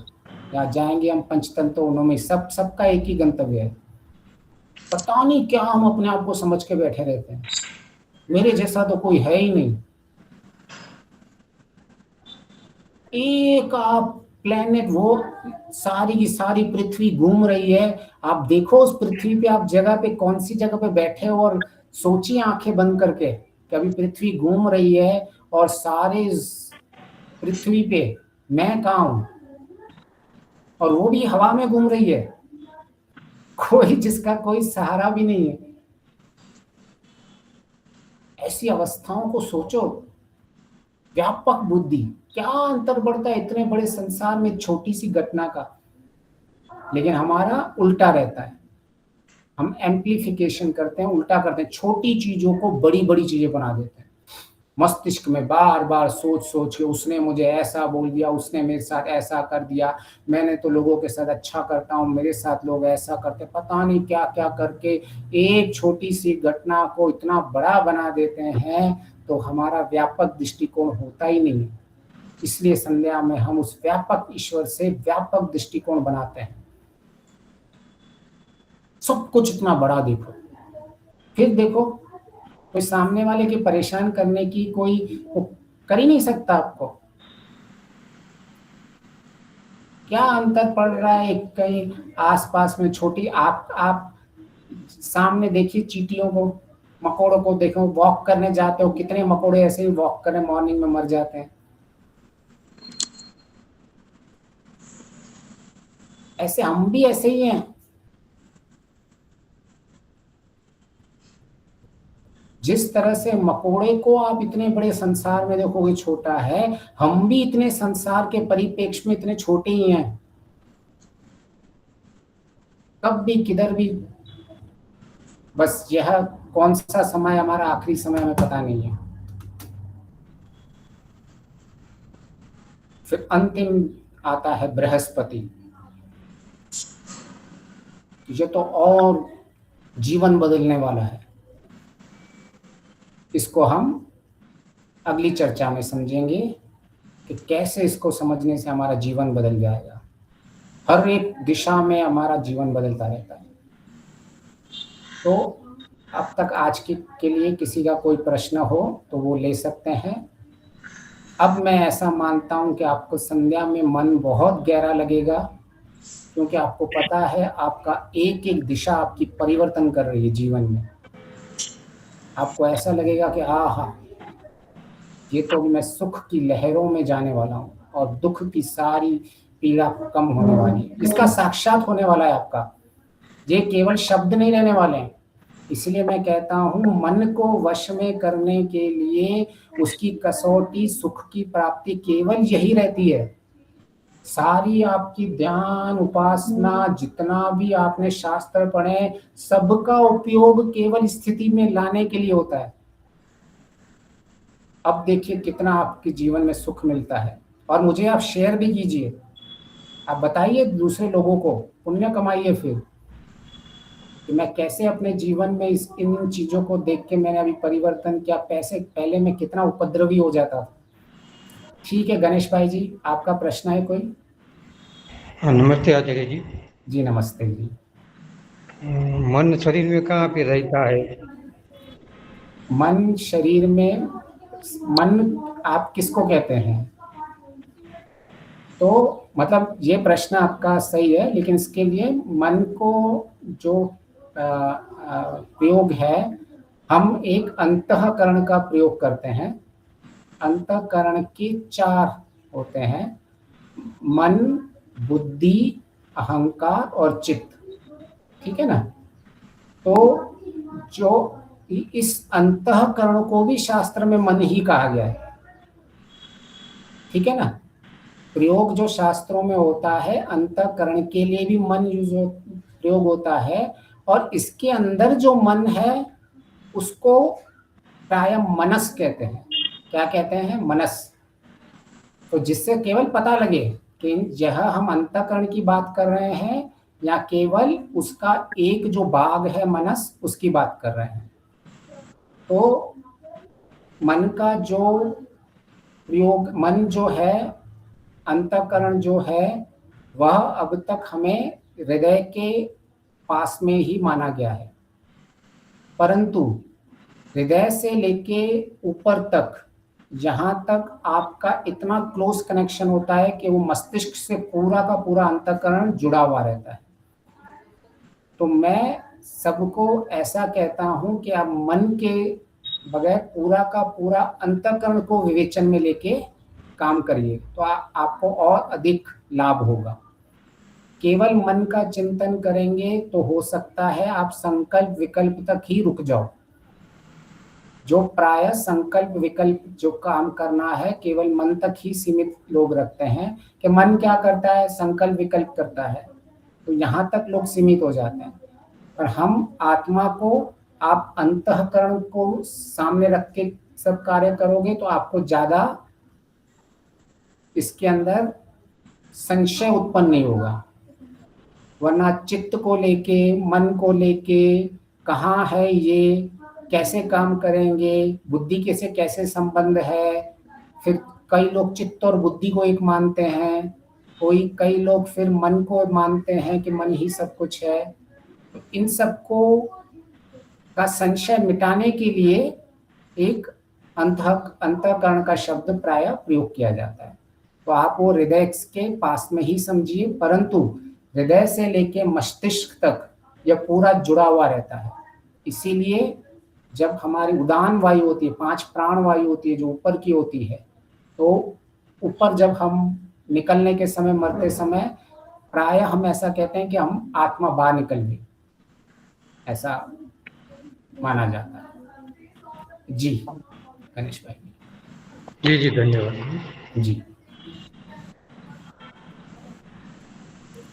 या जाएंगे हम पंचतंत्रों में, सब सबका एक ही गंतव्य है। पता नहीं क्या हम अपने आप को समझ के बैठे रहते हैं, मेरे जैसा तो कोई है ही नहीं। एक आप प्लेनेट, वो सारी की सारी पृथ्वी घूम रही है, आप देखो उस पृथ्वी पे आप जगह पे कौन सी जगह पे बैठे हो और सोचिए आंखें बंद करके कि अभी पृथ्वी घूम रही है और सारे पृथ्वी पे मैं कहाँ हूं, और वो भी हवा में घूम रही है, कोई जिसका कोई सहारा भी नहीं है। ऐसी अवस्थाओं को सोचो। व्यापक बुद्धि, क्या अंतर बढ़ता है इतने बड़े संसार में छोटी सी घटना का। लेकिन हमारा उल्टा रहता है, हम एम्प्लीफिकेशन करते हैं, उल्टा करते हैं, छोटी चीजों को बड़ी बड़ी चीजें बना देते हैं। मस्तिष्क में बार बार सोच सोच के उसने मुझे ऐसा बोल दिया, उसने मेरे साथ ऐसा कर दिया, मैंने तो लोगों के साथ अच्छा करता हूँ, मेरे साथ लोग ऐसा करते, पता नहीं क्या क्या करके एक छोटी सी घटना को इतना बड़ा बना देते हैं, तो हमारा व्यापक दृष्टिकोण होता ही नहीं है। इसलिए संध्या में हम उस व्यापक ईश्वर से व्यापक दृष्टिकोण बनाते हैं। सब कुछ इतना बड़ा देखो, फिर देखो कोई सामने वाले के परेशान करने की कोई कर ही नहीं सकता। आपको क्या अंतर पड़ रहा है कहीं आसपास में छोटी, आप सामने देखिए चींटियों को, मकोड़ों को देखो, वॉक करने जाते हो, कितने मकोड़े ऐसे ही वॉक करें मॉर्निंग में मर जाते हैं। ऐसे हम भी ऐसे ही हैं। जिस तरह से मकोड़े को आप इतने बड़े संसार में देखोगे छोटा है, हम भी इतने संसार के परिप्रेक्ष्य में इतने छोटे ही हैं। कब भी किधर भी, बस यह कौन सा समय हमारा आखिरी समय हमें पता नहीं है। फिर अंतिम आता है बृहस्पति, ये तो और जीवन बदलने वाला है। इसको हम अगली चर्चा में समझेंगे कि कैसे इसको समझने से हमारा जीवन बदल जाएगा। हर एक दिशा में हमारा जीवन बदलता रहता है। तो अब तक आज के लिए किसी का कोई प्रश्न हो तो वो ले सकते हैं। अब मैं ऐसा मानता हूं कि आपको संध्या में मन बहुत गहरा लगेगा, क्योंकि आपको पता है आपका एक एक दिशा आपकी परिवर्तन कर रही है जीवन में। आपको ऐसा लगेगा कि हाँ, ये तो मैं सुख की लहरों में जाने वाला हूँ और दुख की सारी पीड़ा कम होने वाली है, इसका साक्षात होने वाला है आपका। ये केवल शब्द नहीं रहने वाले हैं। इसलिए मैं कहता हूं मन को वश में करने के लिए उसकी कसौटी सुख की प्राप्ति केवल यही रहती है। सारी आपकी ध्यान उपासना जितना भी आपने शास्त्र पढ़े सबका उपयोग केवल स्थिति में लाने के लिए होता है। अब देखिए कितना आपके जीवन में सुख मिलता है, और मुझे आप शेयर भी कीजिए, आप बताइए दूसरे लोगों को, पुण्य कमाइए फिर कि मैं कैसे अपने जीवन में इन चीजों को देख के मैंने अभी परिवर्तन किया। पहले मैं कितना उपद्रवी हो जाता था। ठीक है गणेश भाई जी, आपका प्रश्न है कोई? नमस्ते आचार्य जी। जी नमस्ते जी। मन शरीर में कहाँ पे रहता है? मन शरीर में, मन आप किसको कहते हैं? तो मतलब ये प्रश्न आपका सही है, लेकिन इसके लिए मन को जो प्रयोग है, हम एक अंतःकरण का प्रयोग करते हैं। अंतःकरण के 4 होते हैं, मन, बुद्धि, अहंकार और चित्त, ठीक है ना। तो जो इस अंतःकरण को भी शास्त्र में मन ही कहा गया है, ठीक है ना। प्रयोग जो शास्त्रों में होता है अंतःकरण के लिए भी मन प्रयोग होता है, और इसके अंदर जो मन है उसको प्राय मनस कहते हैं। क्या कहते हैं? मनस। तो जिससे केवल पता लगे कि यह हम अंतःकरण की बात कर रहे हैं या केवल उसका एक जो भाग है मनस उसकी बात कर रहे हैं। तो मन का जो प्रयोग, मन जो है, अंतःकरण जो है, वह अब तक हमें हृदय के पास में ही माना गया है, परंतु हृदय से लेके ऊपर तक, जहां तक आपका इतना क्लोज कनेक्शन होता है कि वो मस्तिष्क से पूरा का पूरा अंतःकरण जुड़ा हुआ रहता है। तो मैं सबको ऐसा कहता हूं कि आप मन के बगैर पूरा का पूरा अंतःकरण को विवेचन में लेके काम करिए, तो आपको और अधिक लाभ होगा। केवल मन का चिंतन करेंगे तो हो सकता है आप संकल्प विकल्प तक ही रुक जाओ। जो प्राय संकल्प विकल्प जो काम करना है केवल मन तक ही सीमित लोग रखते हैं कि मन क्या करता है, संकल्प विकल्प करता है, तो यहाँ तक लोग सीमित हो जाते हैं। पर हम आत्मा को, आप अंतःकरण को सामने रख के सब कार्य करोगे तो आपको ज्यादा इसके अंदर संशय उत्पन्न नहीं होगा। वरना चित्त को लेके, मन को लेके, कहाँ है ये, कैसे काम करेंगे, बुद्धि के से कैसे संबंध है, फिर कई लोग चित्त और बुद्धि को एक मानते हैं, कई लोग फिर मन को मानते हैं कि मन ही सब कुछ है। तो इन सबको का संशय मिटाने के लिए एक अंतःकरण का शब्द प्राय प्रयोग किया जाता है। तो आप वो हृदय के पास में ही समझिए, परंतु हृदय से लेके मस्तिष्क तक यह पूरा जुड़ा हुआ रहता है। इसीलिए जब हमारी उदान वायु होती है, 5 प्राण वायु होती है जो ऊपर की होती है, तो ऊपर जब हम निकलने के समय, मरते समय, प्राय हम ऐसा कहते हैं कि हम आत्मा बाहर निकल गई, ऐसा माना जाता है। जी गणेश भाई। जी जी धन्यवाद जी।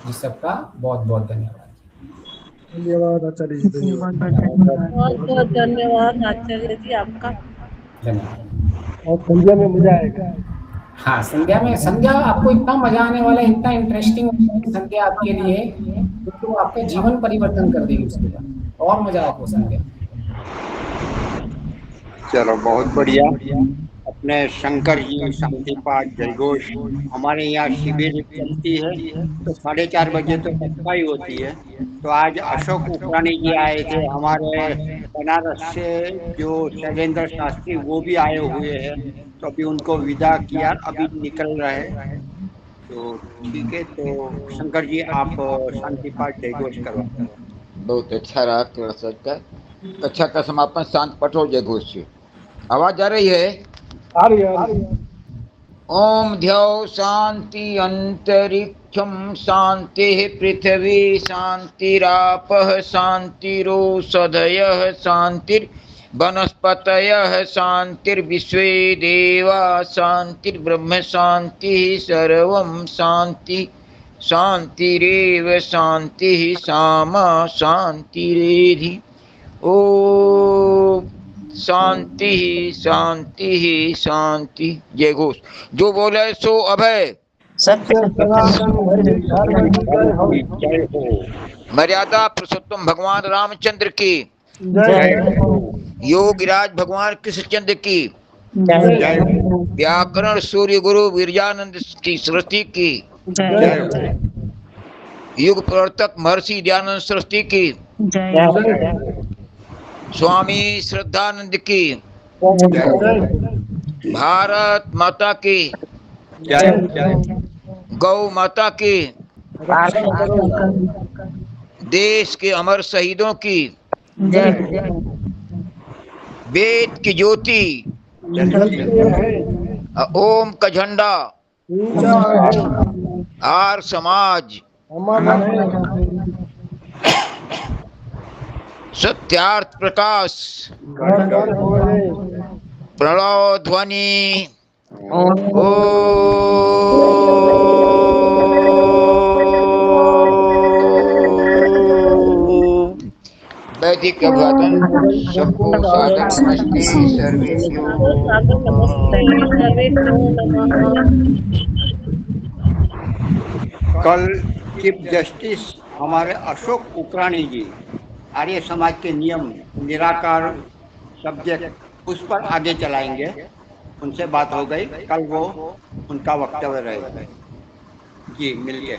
जी सबका बहुत बहुत धन्यवाद। धन्यवाद आचार्य जी, बहुत धन्यवाद। बहुत धन्यवाद। बहुत बहुत धन्यवाद आचार्य जी आपका। धन्यवाद। और संध्या में मजा आएगा। हाँ संध्या में, संध्या आपको इतना मजा आने वाला है, इतना इंटरेस्टिंग संध्या आपके लिए, तो आपका जीवन परिवर्तन कर देगी उसके बाद, और मजा आपको संध्या। चलो बहुत बढ़िया। अपने शंकर जी शांति पाठ जयघोष हमारे यहाँ शिविर चलती है, तो 4:30 बजे तो सफाई होती है। तो आज अशोक उपरानी जी आए थे हमारे बनारस से, जो शैलेंद्र शास्त्री वो भी आए हुए हैं, तो अभी उनको विदा किया, अभी निकल रहे हैं। तो ठीक है, तो शंकर जी आप शांति पाठ जयघोष करो। बहुत अच्छा रहा थोड़ा सा। कक्षा का समापन शांत पठो जयघोष से। आवाज आ रही है? आ रही है। ओम ध्यान शांति अंतरिक्षम शांति पृथ्वी शांतिरापः शांतिरोषधयः शांतिर्वनस्पतयः शांतिर्विश्वे देवा शांतिर्ब्रह्म शांतिः सर्वं शांति शांतिरेव शांतिः सामा शांतिरेधि। ओम शांति शांति शांति। जय घोष। जो बोले सो अभय। सत्य सनातन धर्म की जय हो। जय हो। मर्यादा पुरुषोत्तम भगवान रामचंद्र की। जय हो। योगीराज भगवान कृष्णचंद्र की। जय हो। व्याकरण सूर्य गुरु विरजानंद की सरस्वती की। जय हो। युग प्रवर्तक महर्षि दयानंद सरस्वती की। जय जय हो। स्वामी श्रद्धानंद की। जय हो। भारत माता की। जय हो। गौ माता की। रक्षा करो। देश के अमर शहीदों की। जय वेद की ज्योति। जलती रहे। ओम का झंडा। ऊंचा रहे। आर समाज। अमर रहे। सत्यार्थ प्रकाश। घर घर होए। प्रणव ध्वनि। वैदिक अभिवादन। सबको सादर नमस्ते। सर्वेभ्यो सादर नमस्ते सर्वेभ्यो नमः। कल चीफ जस्टिस हमारे अशोक उकरानी जी आर्य समाज के नियम निराकार सब्जेक्ट उस पर आगे चलाएंगे। उनसे बात हो गई, कल वो उनका वक्तव्य रहेगा। जी मिलके